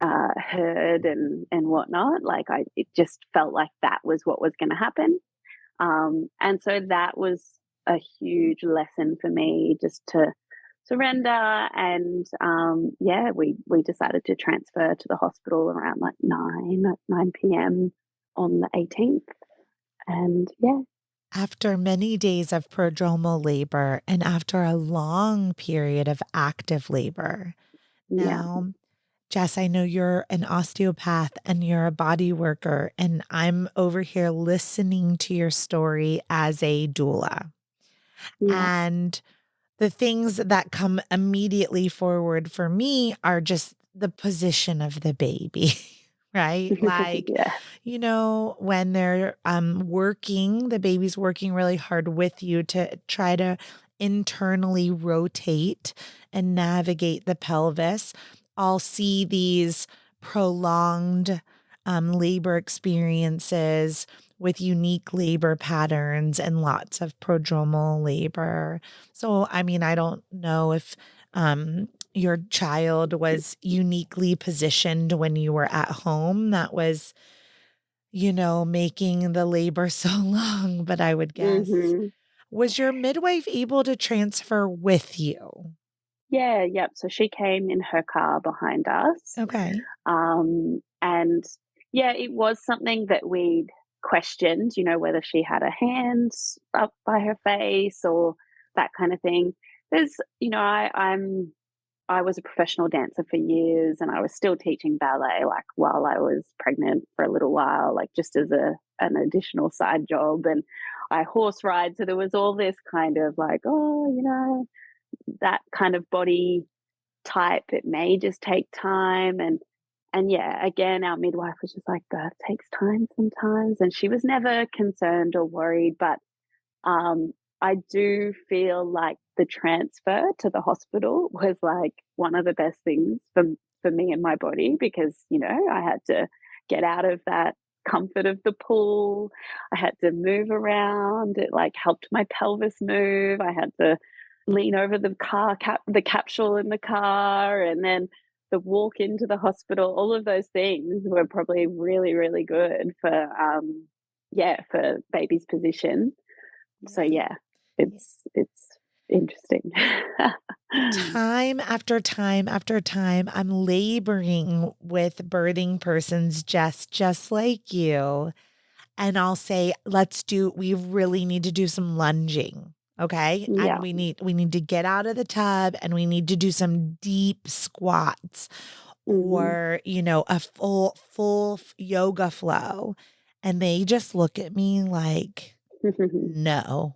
heard and whatnot. Like it just felt like that was what was going to happen. And so that was a huge lesson for me, just to surrender. And yeah, we decided to transfer to the hospital around like 9 p.m. on the 18th. And yeah, After many days of prodromal labor and after a long period of active labor. yeah. Now, Jess, I know you're an osteopath and you're a body worker, and I'm over here listening to your story as a doula. Yeah. And the things that come immediately forward for me are just the position of the baby, right? Like, Yeah. when they're working, the baby's working really hard with you to try to internally rotate and navigate the pelvis. I'll see these prolonged labor experiences with unique labor patterns and lots of prodromal labor. So, I mean, I don't know if your child was uniquely positioned when you were at home that was, making the labor so long, but I would guess. Hmm. Was your midwife able to transfer with you? Yeah. Yep. So she came in her car behind us. Okay. And yeah, it was something that we'd questioned, whether she had her hands up by her face or that kind of thing. There's, I was a professional dancer for years, and I was still teaching ballet like while I was pregnant for a little while, like just as an additional side job. And I horse ride. So there was all this kind of like, oh, that kind of body type. It may just take time. And yeah, again, our midwife was just like, birth takes time sometimes. And she was never concerned or worried. But I do feel like the transfer to the hospital was like one of the best things for me and my body, because, I had to get out of that comfort of the pool. I had to move around. It like helped my pelvis move. I had to lean over the capsule in the car, and then the walk into the hospital. All of those things were probably really, really good for baby's position. So Yeah. yeah, it's interesting. Time after time after time, I'm laboring with birthing persons just like you. And I'll say, we really need to do some lunging. Okay. And Yeah. we need to get out of the tub and we need to do some deep squats Mhm. or, a full yoga flow. And they just look at me like, no.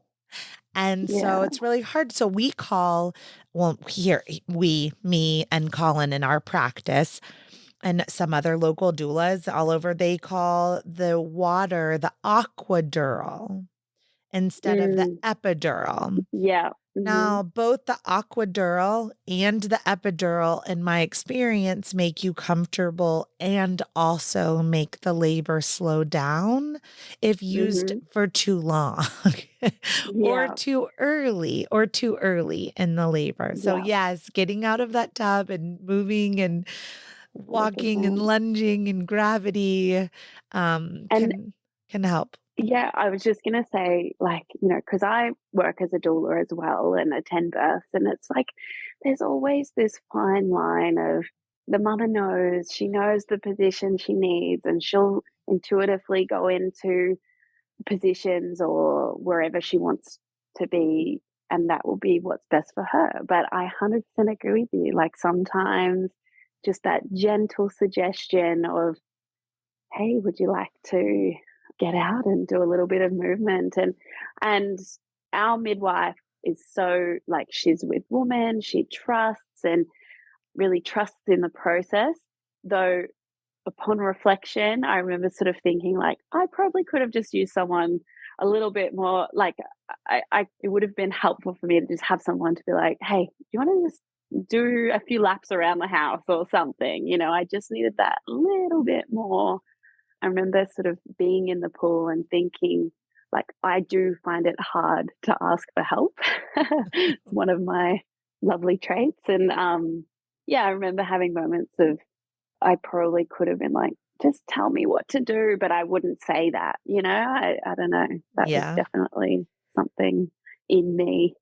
And so Yeah. it's really hard. So we call, well, here, me and Colin in our practice and some other local doulas all over, they call the water the aquadural instead of the Mm. epidural. Yeah. Now, Mhm. both the aquadural and the epidural, in my experience, make you comfortable and also make the labor slow down if used Mhm. for too long Yeah. or too early in the labor. So, Yeah. yes, getting out of that tub and moving and walking and 100%. lunging and gravity And can help. yeah, I was just gonna say, like, because I work as a doula as well and attend births, and it's like there's always this fine line of the mama knows, she knows the position she needs, and she'll intuitively go into positions or wherever she wants to be, and that will be what's best for her. But I 100% agree with you. Like sometimes just that gentle suggestion of, hey, would you like to get out and do a little bit of movement? And our midwife is so like she's with women, she trusts and really trusts in the process. Though upon reflection, I remember sort of thinking like I probably could have just used someone a little bit more like it would have been helpful for me to just have someone to be like, hey, do you want to just do a few laps around the house or something? I just needed that little bit more I remember sort of being in the pool and thinking, like, I do find it hard to ask for help. It's one of my lovely traits. And yeah, I remember having moments of I probably could have been like, just tell me what to do, but I wouldn't say that, you know? I don't know. That was Yeah. definitely something in me,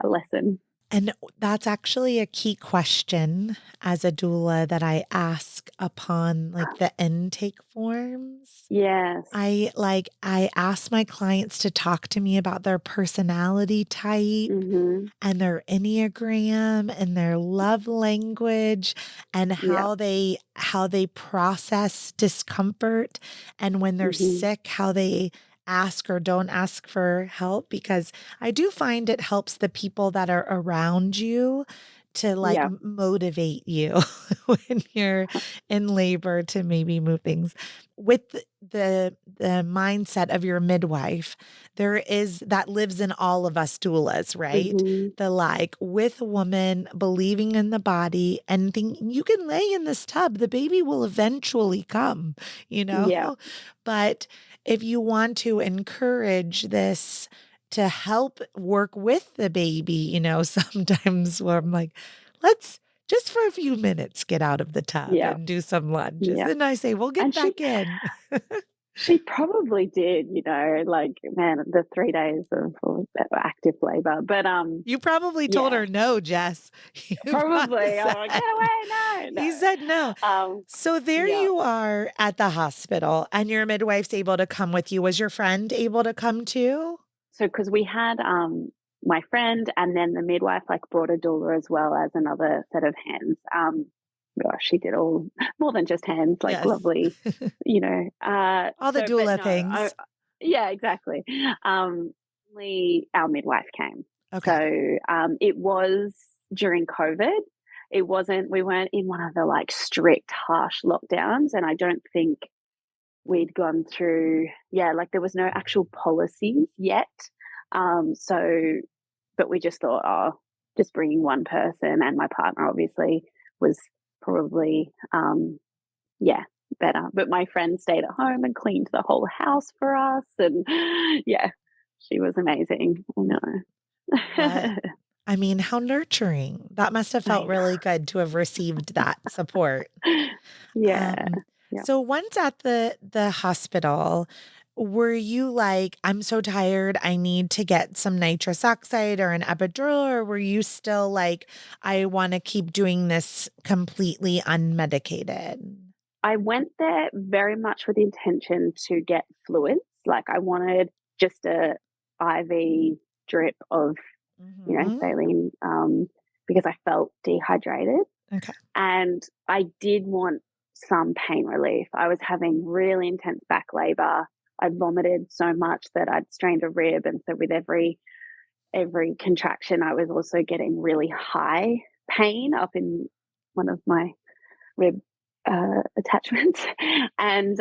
a lesson. And that's actually a key question as a doula that I ask upon like the intake forms. Yes. I ask my clients to talk to me about their personality type Mhm. and their enneagram and their love language and Yeah. how they process discomfort, and when they're Mhm. sick how they ask or don't ask for help, because I do find it helps the people that are around you to like Yeah. motivate you when you're in labor to maybe move things with the mindset of your midwife. There is that lives in all of us doulas, right? Mhm. The like with a woman believing in the body and thinking you can lay in this tub, the baby will eventually come, you Yeah. know? But if you want to encourage this to help work with the baby, sometimes where I'm like, let's just for a few minutes get out of the tub Yeah. and do some lunges. Yeah. Then I say, we'll get And back in. she probably did, like, man, the 3 days of active labor, but, You probably told yeah, her no, Jess. You probably probably. I'm said, like, "Get away, no, you said no. no." So there Yeah. you are at the hospital and your midwife's able to come with you. Was your friend able to come too? So, because we had, my friend and then the midwife, like, brought a doula as well as another set of hands. Gosh, she did all more than just hands, like, Yes. lovely, All the but doula no, I things. yeah, exactly. Our midwife came. Okay. So, it was during COVID. We weren't in one of the, like, strict, harsh lockdowns, and I don't think we'd gone through like, there was no actual policies yet. So but we just thought, "Oh, just bringing one person," and my partner obviously was probably, yeah, better. But my friend stayed at home and cleaned the whole house for us, and yeah, she was amazing. I What? know. I mean, how nurturing. That must have felt I really good to have received that support. know. Yeah, Um, yeah. so once at the hospital, were you like, I'm so tired, I need to get some nitrous oxide or an epidural, or were you still like, I want to keep doing this completely unmedicated? I went there very much with the intention to get fluids. Like, I wanted just a IV drip of, Hmm. saline, because I felt dehydrated. Okay. And I did want some pain relief. I was having really intense back labor. I'd vomited so much that I'd strained a rib, and so with every contraction, I was also getting really high pain up in one of my rib attachments, and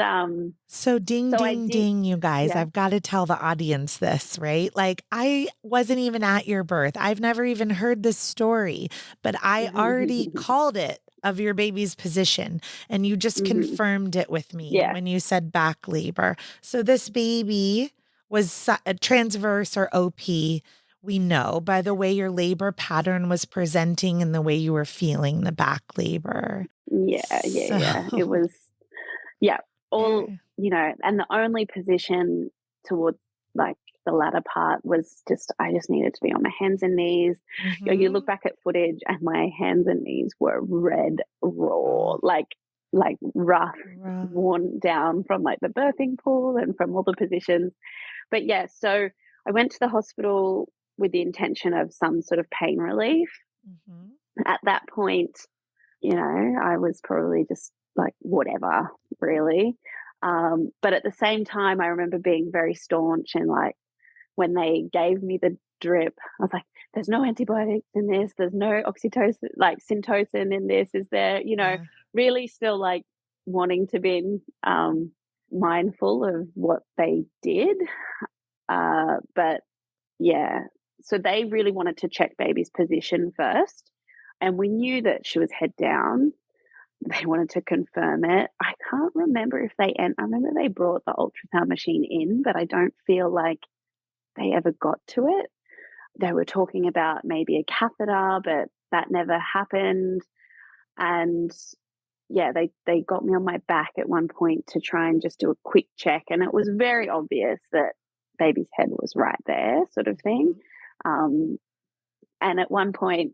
So ding, so I ding, did. ding, you guys. Yeah. I've got to tell the audience this, right? Like, I wasn't even at your birth. I've never even heard this story, but I already called it of your baby's position. And you just Mhm. confirmed it with me Yeah. when you said back labor. So this baby was a transverse or OP. We know by the way your labor pattern was presenting and the way you were feeling the back labor. Yeah, yeah, So yeah. It was yeah, all there. and the only position towards, like, the latter part was just I just needed to be on my hands and knees. You look Hmm. back at footage and my hands and knees were red raw, Oh. like rough, Right. worn down from, like, the birthing pool and from all the positions. But, yeah, so I went to the hospital with the intention of some sort of pain relief. Mhm. At that point, I was probably just like, whatever, really. But at the same time, I remember being very staunch and like when they gave me the drip, I was like, there's no antibiotics in this, there's no oxytocin, like syntocin in this, is there, Yeah. really still like wanting to be mindful of what they did. But yeah, so they really wanted to check baby's position first. And we knew that she was head down, they wanted to confirm it. I can't remember if I remember they brought the ultrasound machine in, but I don't feel like they ever got to it. They were talking about maybe a catheter, but that never happened. And yeah, they got me on my back at one point to try and just do a quick check, and it was very obvious that baby's head was right there, sort of thing. Um, and at one point,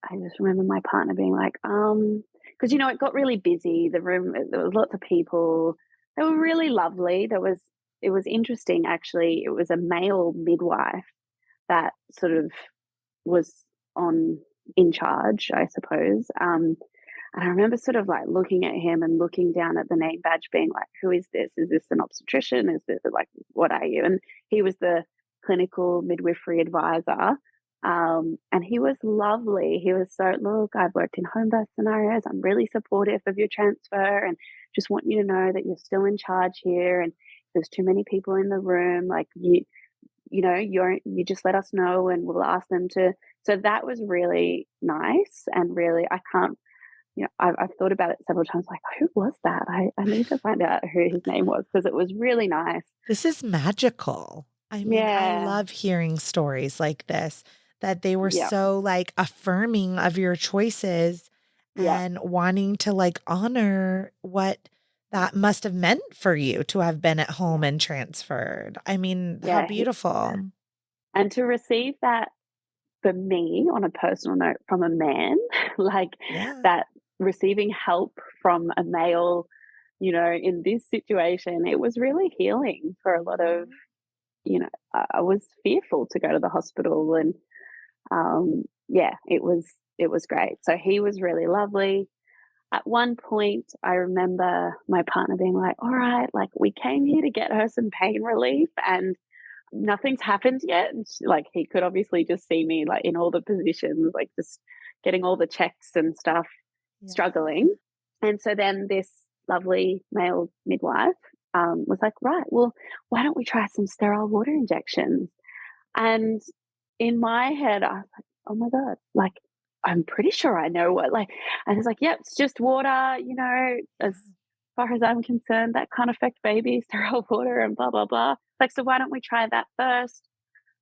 I just remember my partner being like, because it got really busy. The room, there was lots of people. They were really lovely. It was interesting actually. It was a male midwife that sort of was on in charge, I suppose. And I remember sort of like looking at him and looking down at the name badge, being like, "Who is this? Is this an obstetrician? Is this like, what are you?" And he was the clinical midwifery advisor. And he was lovely. He was so, "Look, I've worked in home birth scenarios. I'm really supportive of your transfer and just want you to know that you're still in charge here. And if there's too many people in the room, like you just let us know and we'll ask them to." So that was really nice. And really, I can't, I've thought about it several times, like, who was that? I need to find out who his name was because it was really nice. This is magical. I mean, I Yeah. love hearing stories like this, that they were Yeah. so like affirming of your choices Yeah. and wanting to like honor what that must have meant for you to have been at home Yeah. and transferred. I mean, how Yeah. beautiful. And to receive that for me on a personal note from a man, like Yeah. that, receiving help from a male, in this situation, it was really healing for a lot of, Mhm. I was fearful to go to the hospital, and yeah, it was great. So he was really lovely. At one point, I remember my partner being like, "All right, like we came here to get her some pain relief, and nothing's happened yet." And like he could obviously just see me like in all the positions, like just getting all the checks and stuff, Yeah. struggling. And so then this lovely male midwife was like, "Right, well, why don't we try some sterile water injections?" And in my head, I was like, "Oh my God, like, I'm pretty sure I know what, like," and it's like, "Yep, it's just water, as far as I'm concerned, that can't affect babies, sterile water and blah, blah, blah." Like, "So why don't we try that first?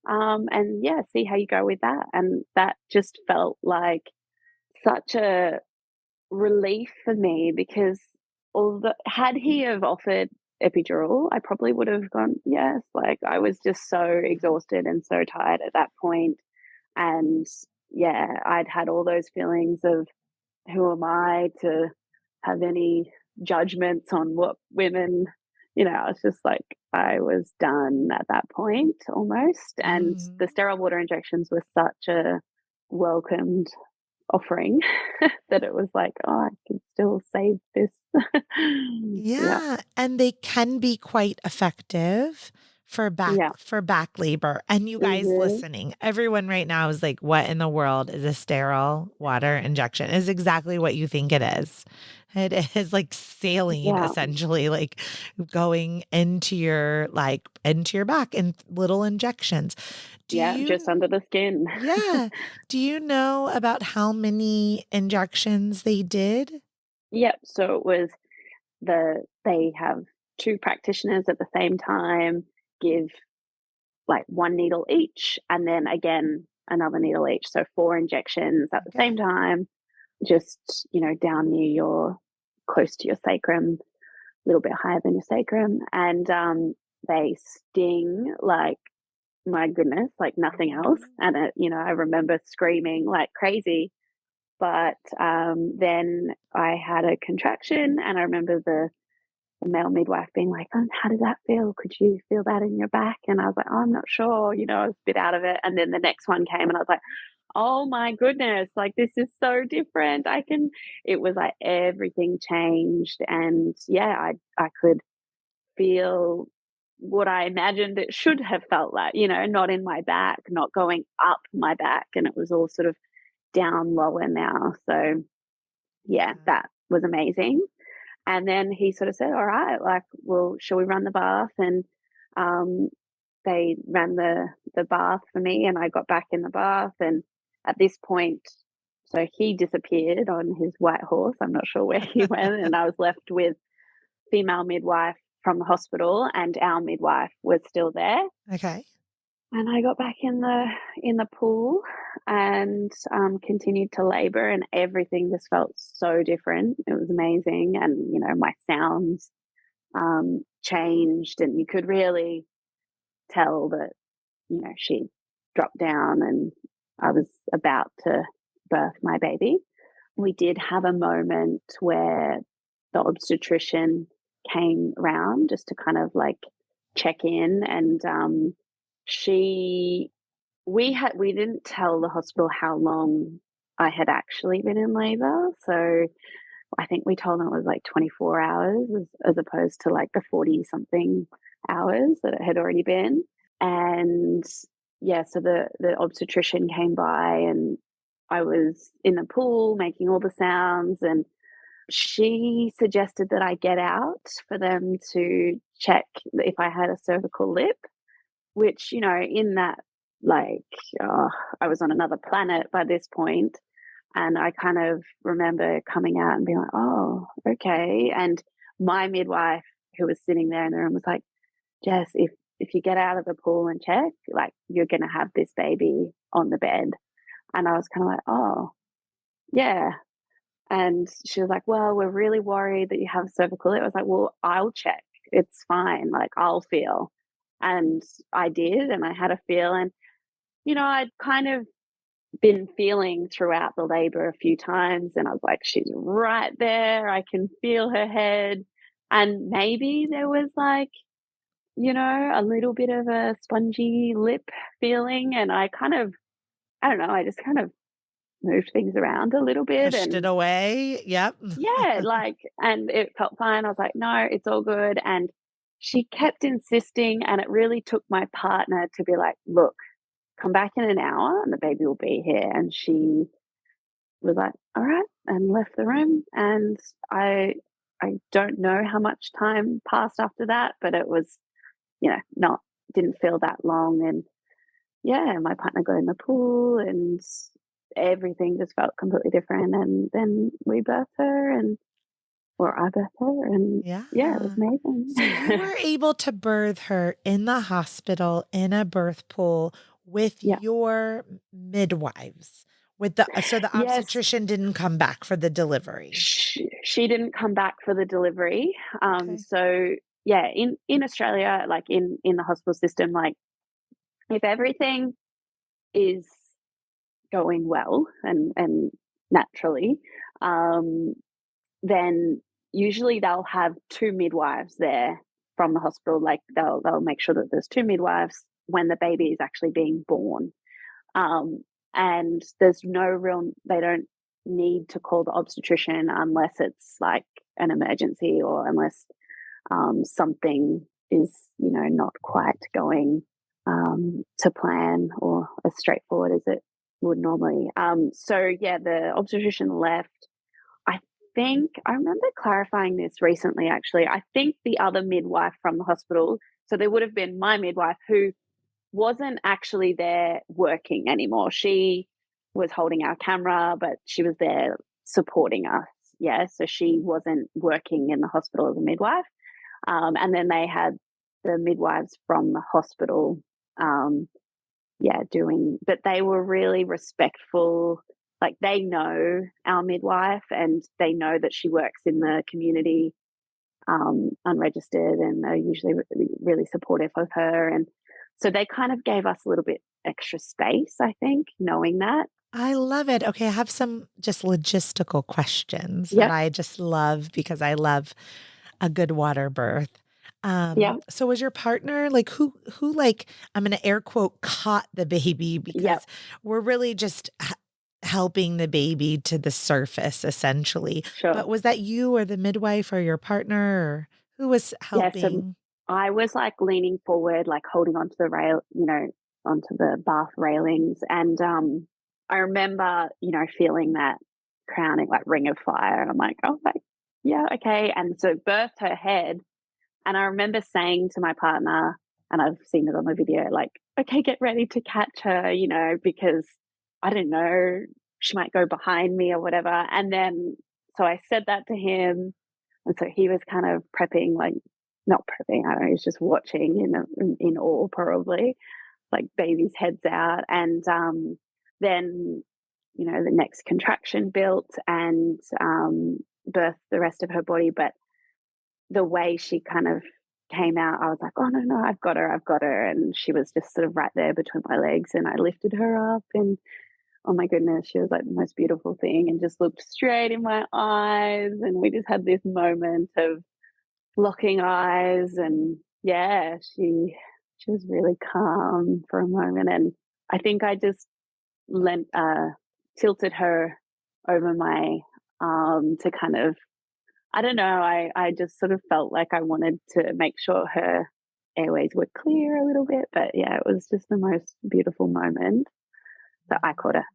And yeah, see how you go with that." And that just felt like such a relief for me because although had he have offered epidural, I probably would have gone, yes. Like I was just so exhausted and so tired at that point. And yeah, I'd had all those feelings of who am I to have any judgments on what women, I was just like, I was done at that point almost. And the Mhm. sterile water injections were such a welcomed offering that it was like, "Oh, I can still save this." Yeah. Yeah, and they can be quite effective Yeah. for back labor. And you guys Mhm. listening, everyone right now is like, what in the world is a sterile water injection? Is exactly what you think it is. It is like saline Yeah. essentially, like going into your back in little injections. Do Yeah, just you under the skin. yeah. Do you know about how many injections they did? Yep, so it was they have 2 practitioners at the same time give, like, 1 needle each, and then again, another needle each, so 4 injections at the Okay. same time, just, down near your close to your sacrum, a little bit higher than your sacrum, and, they sting like, my goodness, like nothing else, Mhm. and I remember screaming like crazy, but, then I had a contraction, and I remember the male midwife being like, "Oh, how did that feel? Could you feel that in your back?" And I was like, "Oh, I'm not sure," I was a bit out of it, and then the next one came, and I was like, "Oh my goodness, like, this is so different, I can." It was like everything changed, and yeah, I could feel what I imagined it should have felt like, not in my back, not going up my back, and it was all sort of down lower now. So, yeah, Yeah. that was amazing. And then he sort of said, "All right, like, well, shall we run the bath?" And um, they ran the bath for me, and I got back in the bath. And at this point, So he disappeared on his white horse. I'm not sure where he went, and I was left with female midwife from the hospital, and our midwife was still there. Okay. And I got back in the pool and continued to labor, and everything just felt so different. It was amazing, and my sounds changed, and you could really tell that she dropped down, and I was about to birth my baby. We did have a moment where the obstetrician came round just to kind of like check in, and she we didn't tell the hospital how long I had actually been in labor. So I think we told them it was like 24 hours as opposed to like the 40 something hours that it had already been. And yeah, so the obstetrician came by, and I was in the pool making all the sounds, and she suggested that I get out for them to check if I had a cervical lip, which, in that, like, oh, I was on another planet by this point. And I kind of remember coming out and being like, oh, okay. And my midwife, who was sitting there in the room, was like, Jess, if you get out of the pool and check, like, you're going to have this baby on the bed. And I was kind of like, oh, yeah. And she was like, well, we're really worried that you have cervical. I was like, well, I'll check. It's fine. Like, I'll feel. And I did. And I had a feel. And, I'd kind of been feeling throughout the labor a few times. And I was like, she's right there. I can feel her head. And maybe there was like, a little bit of a spongy lip feeling. And I don't know, I just kind of moved things around a little bit, Pushed it and away. Yep. yeah, like, and it felt fine. I was like, no, it's all good. And she kept insisting, and it really took my partner to be like, look, come back in an hour and the baby will be here. And she was like, all right, and left the room. And I I don't know how much time passed after that, but it was, not didn't feel that long. And yeah, my partner got in the pool, and everything just felt completely different. And then we birthed her, and or I birthed her, and Yeah. yeah, it was So you amazing. were able to birth her in the hospital in a birth pool with Yeah. your midwives. With the so the Yes, obstetrician didn't come back for the delivery. she didn't come back for the delivery. Okay. So yeah, in Australia, like in the hospital system, like if everything is going well and naturally, um, then usually they'll have two midwives there from the hospital. Like they'll make sure that there's two midwives when the baby is actually being born. Um, and there's no real, they don't need to call the obstetrician unless it's like an emergency, or unless something is, not quite going to plan or as straightforward as it would normally. So yeah, the obstetrician left. I think I remember clarifying this recently, actually. I think the other midwife from the hospital, so there would have been my midwife, who wasn't actually there working anymore. She was holding our camera, but she was there supporting us. Yeah, so she wasn't working in the hospital as a midwife. And then they had the midwives from the hospital, um, yeah, but they were really respectful. Like, they know our midwife, and they know that she works in the community, unregistered, and they're usually really supportive of her. And so they kind of gave us a little bit extra space, I think, knowing that. I love it. Okay, I have some just logistical questions that Yep. I just love because I love a good water birth. Yeah. So was your partner like who like I'm gonna air quote caught the baby Yep. because we're really just helping the baby to the surface essentially. Sure. But was that you or the midwife or your partner or who was Yeah. So helping? I was like leaning forward, like holding onto the rail, onto the bath railings. And I remember, feeling that crowning like ring of fire. And I'm like, oh, like, yeah, okay. And so birthed her head. And I remember saying to my partner, and I've seen it on the video, like, okay, get ready to catch her, because I don't know. she might go behind me or whatever. And then, so I said that to him. And so he was kind of prepping, like, not prepping, I don't know, he was just watching in awe, probably, like baby's heads out. And then, the next contraction built and birthed the rest of her body. But the way she kind of came out, I was like, oh, no, no, I've got her, I've got her. And she was just sort of right there between my legs. And I lifted her up and oh my goodness, she was like the most beautiful thing and just looked straight in my eyes. And we just had this moment of locking eyes. And yeah, she was really calm for a moment. And I think I just tilted her over my arm to kind of, I don't know, I just sort of felt like I wanted to make sure her airways were clear a little bit. But yeah, it was just the most beautiful moment. So I caught her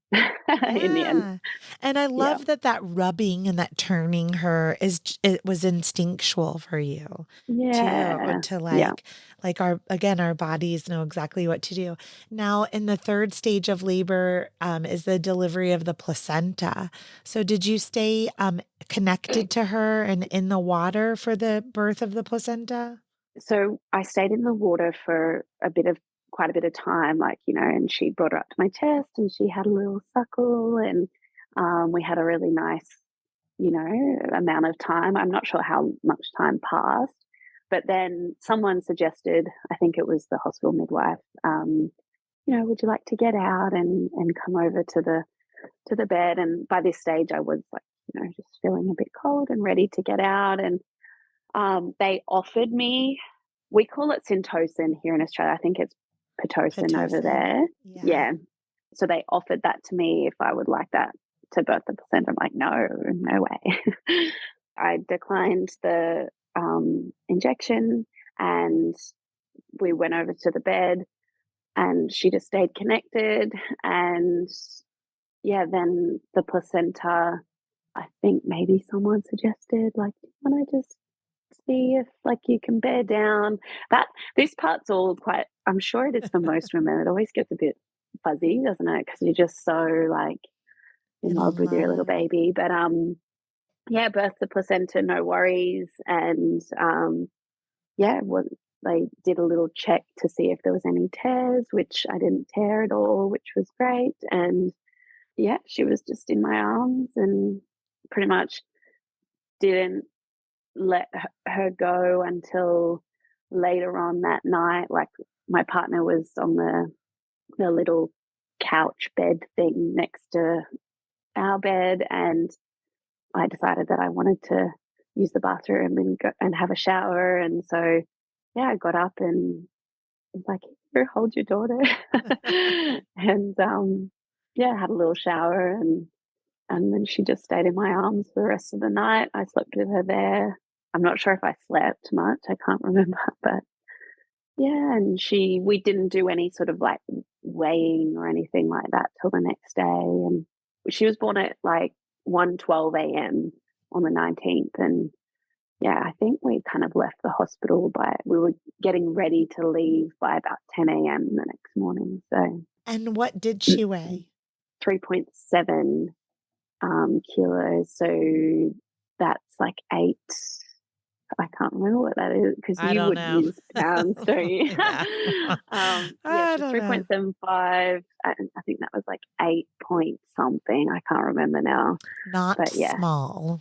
in the end. Yeah. And I Yeah. love that that rubbing and that turning her it was instinctual for you Yeah. to Yeah. like our bodies know exactly what to do. Now in the third stage of labor is the delivery of the placenta. So did you stay connected to her and in the water for the birth of the placenta? So I stayed in the water for quite a bit of time, like, and she brought her up to my chest and she had a little suckle and we had a really nice, amount of time. I'm not sure how much time passed, but then someone suggested, I think it was the hospital midwife, would you like to get out and come over to the bed? And by this stage I was like, just feeling a bit cold and ready to get out. And they offered me, we call it Syntocin here in Australia. I think it's Pitocin over Pitocin. there. Yeah. Yeah. So they offered that to me if I would like that to birth the placenta. I'm like, no, no way. I declined the injection and we went over to the bed and she just stayed connected. And yeah, then the placenta, I think maybe someone suggested, like, want to just see if like you can bear down that this part's all quite, I'm sure it is for most women, it always gets a bit fuzzy, doesn't it, because you're just so like in love In with your little love. baby. But yeah, birth the placenta, no worries. And yeah, what they did a little check to see if there was any tears, which I didn't tear at all, which was great. And yeah, she was just in my arms and pretty much didn't let her go until later on that night. Like my partner was on the little couch bed thing next to our bed, and I decided that I wanted to use the bathroom and go and have a shower. And so, yeah, I got up and was like, "Here, hold your daughter," and yeah, had a little shower and then she just stayed in my arms for the rest of the night. I slept with her there. I'm not sure if I slept much, I can't remember, but yeah, and we didn't do any sort of like weighing or anything like that till the next day. And she was born at like 1:12 a.m. on the 19th. And yeah, I think we kind of left the hospital we were getting ready to leave by about 10 a.m. the next morning. So And what did she weigh? 3.7 kilos. So that's like eight. I can't remember what that is because I you don't would know. use pounds, don't you? Yeah. Yeah, I she's don't know. 3.75. And I think that was like 8 point something. I can't remember now. Not But yeah, small.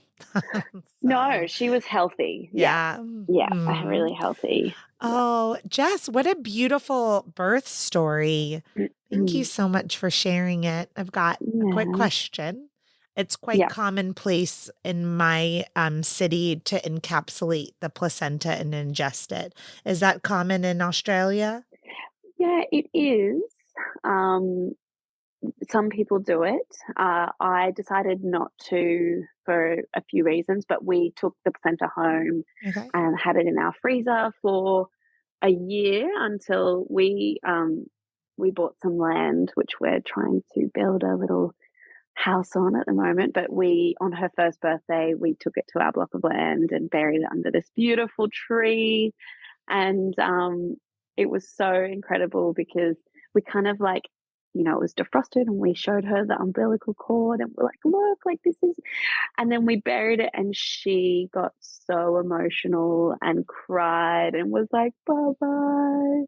no, So, she was healthy. Yeah, yeah. yeah, Mhm. really healthy. Oh, Jess, what a beautiful birth story. Thank you Mm, so much for sharing it. I've got a quick yeah, question. It's quite yeah, commonplace in my city to encapsulate the placenta and ingest it. Is that common in Australia? yeah. It is. Um, some people do it. I decided not to for a few reasons, but we took the placenta home Okay. and had it in our freezer for a year until we bought some land, which we're trying to build a little house on at the moment. But we, on her first birthday, we took it to our block of land and buried it under this beautiful tree. And it was so incredible because we kind of like it was defrosted and we showed her the umbilical cord and we're like, look, like this is, and then we buried it and she got so emotional and cried and was like, bye-bye,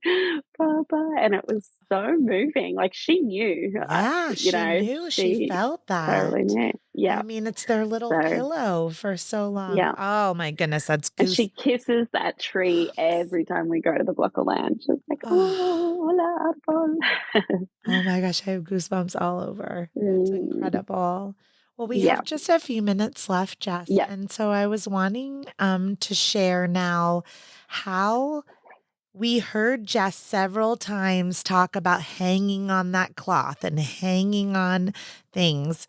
bye-bye. And it was so moving. Like she knew, Yeah, she knew, she she felt totally that. knew. I Yeah. mean, it's their little So, pillow for so long. yeah. Oh my goodness, that's And she kisses that tree goosebumps. every time we go to the block of land. She's like, Oh, oh, hola, árbol. oh my gosh, I have goosebumps all over. That's Mm, incredible. Well, we yeah, have just a few minutes left, Jess. yeah, And so I was wanting to share now how we heard Jess several times talk about hanging on that cloth and hanging on things.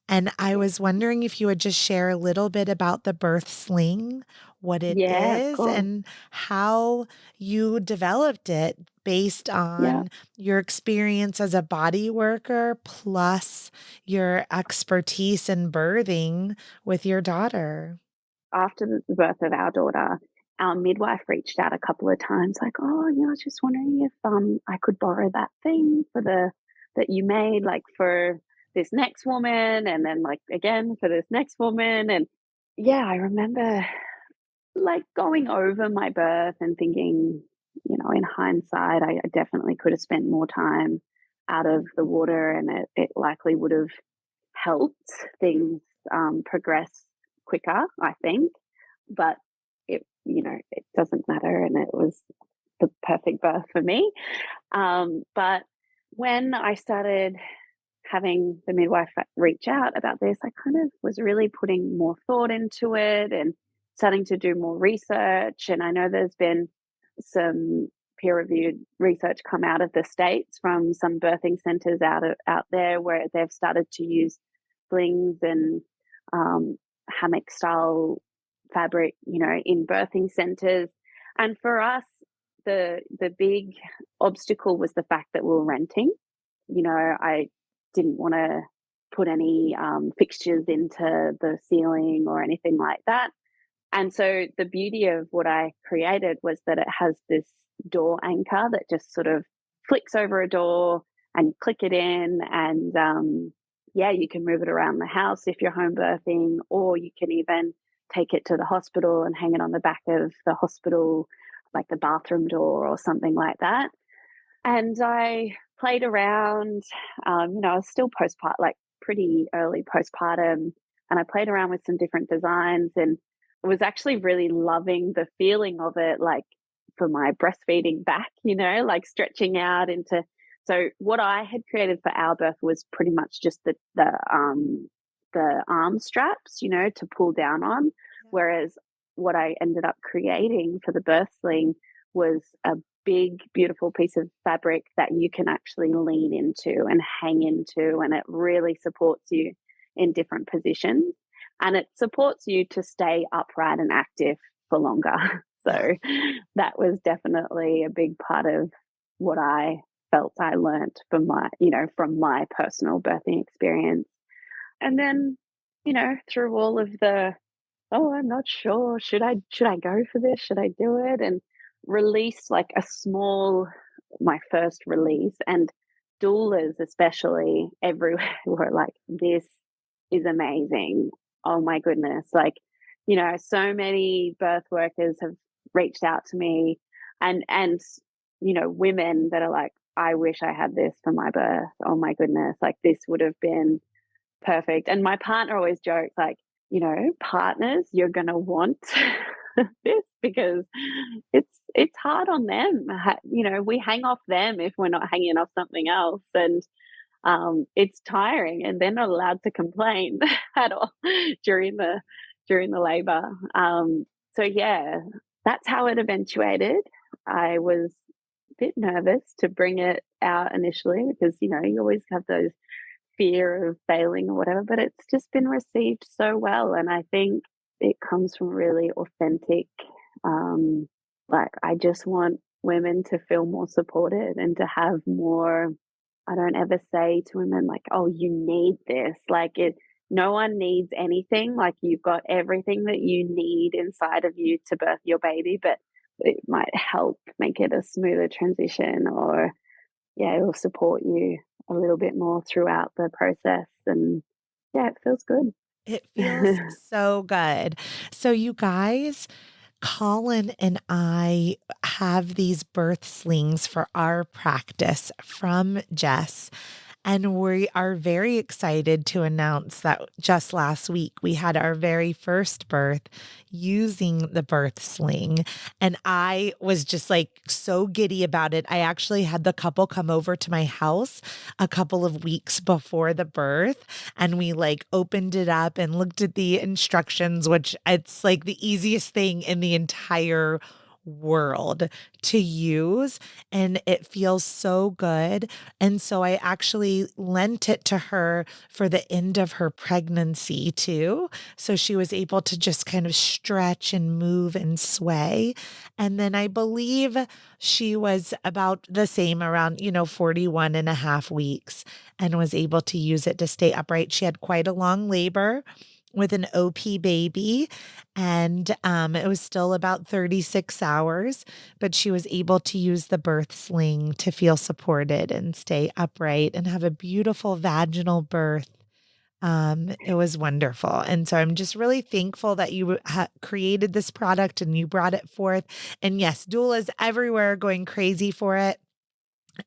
And I was wondering if you would just share a little bit about the birth sling, what it yeah, of is, course. and how you developed it based Yeah. on your experience as a body worker plus your expertise in birthing with your daughter. After the birth of our daughter, our midwife reached out a couple of times, like, oh, I was just wondering if I could borrow that thing for the that you made, like for this next woman, and then like again for this next woman. And yeah, I remember like going over my birth and thinking, in hindsight, I definitely could have spent more time out of the water and it likely would have helped things progress quicker, I think. But it doesn't matter. And it was the perfect birth for me. But when I started having the midwife reach out about this, I kind of was really putting more thought into it and starting to do more research. And I know there's been some peer-reviewed research come out of the States from some birthing centers out there where they've started to use slings and hammock style fabric, in birthing centers. And for us, the big obstacle was the fact that we were renting. I didn't want to put any fixtures into the ceiling or anything like that. And so the beauty of what I created was that it has this door anchor that just sort of flicks over a door and you click it in. And yeah, you can move it around the house if you're home birthing, or you can even take it to the hospital and hang it on the back of the hospital, like the bathroom door or something like that. And I played around, I was still postpartum, like pretty early postpartum, and I played around with some different designs and was actually really loving the feeling of it, like for my breastfeeding back, like stretching out into. So what I had created for our birth was pretty much just the arm straps, to pull down on, whereas what I ended up creating for the birth sling was a big, beautiful piece of fabric that you can actually lean into and hang into, and it really supports you in different positions. And it supports you to stay upright and active for longer. Yeah. So that was definitely a big part of what I felt I learned from my personal birthing experience. And then, through all of the, oh, I'm not sure. Should I go for this? Should I do it? And released like my first release, and doulas especially everywhere were like, this is amazing. Oh my goodness. Like, so many birth workers have reached out to me, and women that are like, I wish I had this for my birth. Oh my goodness. Like this would have been perfect. And my partner always jokes like, partners, you're going to want this because it's hard on them. We hang off them if we're not hanging off something else, and it's tiring, and they're not allowed to complain at all during the labor. So yeah, that's how it eventuated. I was a bit nervous to bring it out initially because you always have those fear of failing or whatever, but it's just been received so well. And I think it comes from really authentic, like, I just want women to feel more supported and to have more. I don't ever say to women, like, oh, you need this. No one needs anything. Like, you've got everything that you need inside of you to birth your baby, but it might help make it a smoother transition, or yeah, it will support you a little bit more throughout the process. And yeah, it feels good. It feels so good. So you guys, Colin and I have these birth slings for our practice from Jess. And we are very excited to announce that just last week we had our very first birth using the birth sling. And I was just like so giddy about it. I actually had the couple come over to my house a couple of weeks before the birth, and we like opened it up and looked at the instructions, which it's like the easiest thing in the entire world to use, and it feels so good. And so I actually lent it to her for the end of her pregnancy too. So she was able to just kind of stretch and move and sway. And then I believe she was about the same, around, 41 and a half weeks, and was able to use it to stay upright. She had quite a long labor with an OP baby, and it was still about 36 hours, but she was able to use the birth sling to feel supported and stay upright and have a beautiful vaginal birth. It was wonderful. And so I'm just really thankful that you created this product and you brought it forth. And yes, doulas everywhere going crazy for it.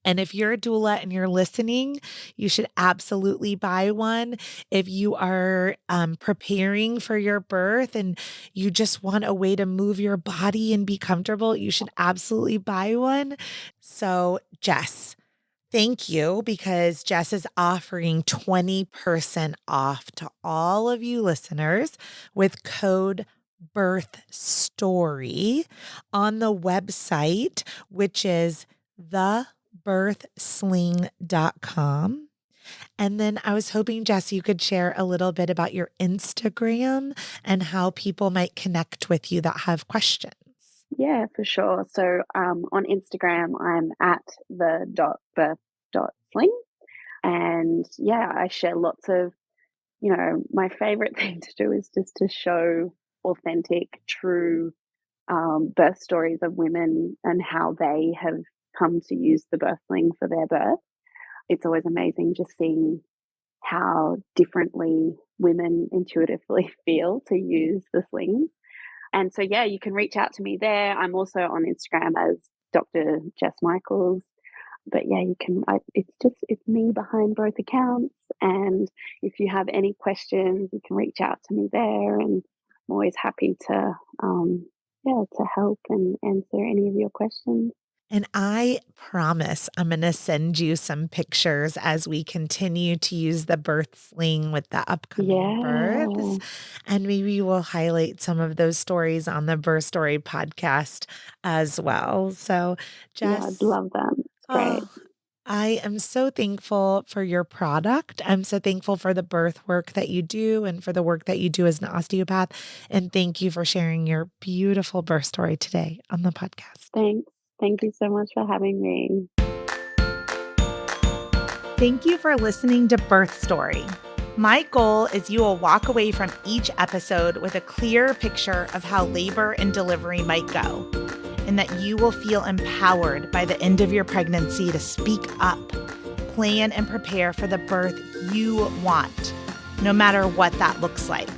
And if you're a doula and you're listening, you should absolutely buy one. If you are preparing for your birth and you just want a way to move your body and be comfortable, you should absolutely buy one. So, Jess, thank you, because Jess is offering 20% off to all of you listeners with code birth story on the website, which is thebirthsling.com. And then I was hoping, Jess, you could share a little bit about your Instagram and how people might connect with you that have questions. Yeah, for sure. So on Instagram, I'm at the birth.sling. And yeah, I share lots of, my favorite thing to do is just to show authentic, true birth stories of women and how they have come to use the birth sling for their birth. It's always amazing just seeing how differently women intuitively feel to use the slings. And so, yeah, you can reach out to me there. I'm also on Instagram as Dr. Jess Michaels. But yeah, you can, it's me behind both accounts. And if you have any questions, you can reach out to me there. And I'm always happy to, to help and answer any of your questions. And I promise I'm going to send you some pictures as we continue to use the birth sling with the upcoming births. Yeah. And maybe we'll highlight some of those stories on the Birth Story podcast as well. So, Yeah, I'd Jess, love that. It's great. oh, I am so thankful for your product. I'm so thankful for the birth work that you do and for the work that you do as an osteopath. And thank you for sharing your beautiful birth story today on the podcast. Thanks. Thank you so much for having me. Thank you for listening to Birth Story. My goal is you will walk away from each episode with a clear picture of how labor and delivery might go, and that you will feel empowered by the end of your pregnancy to speak up, plan and prepare for the birth you want, no matter what that looks like.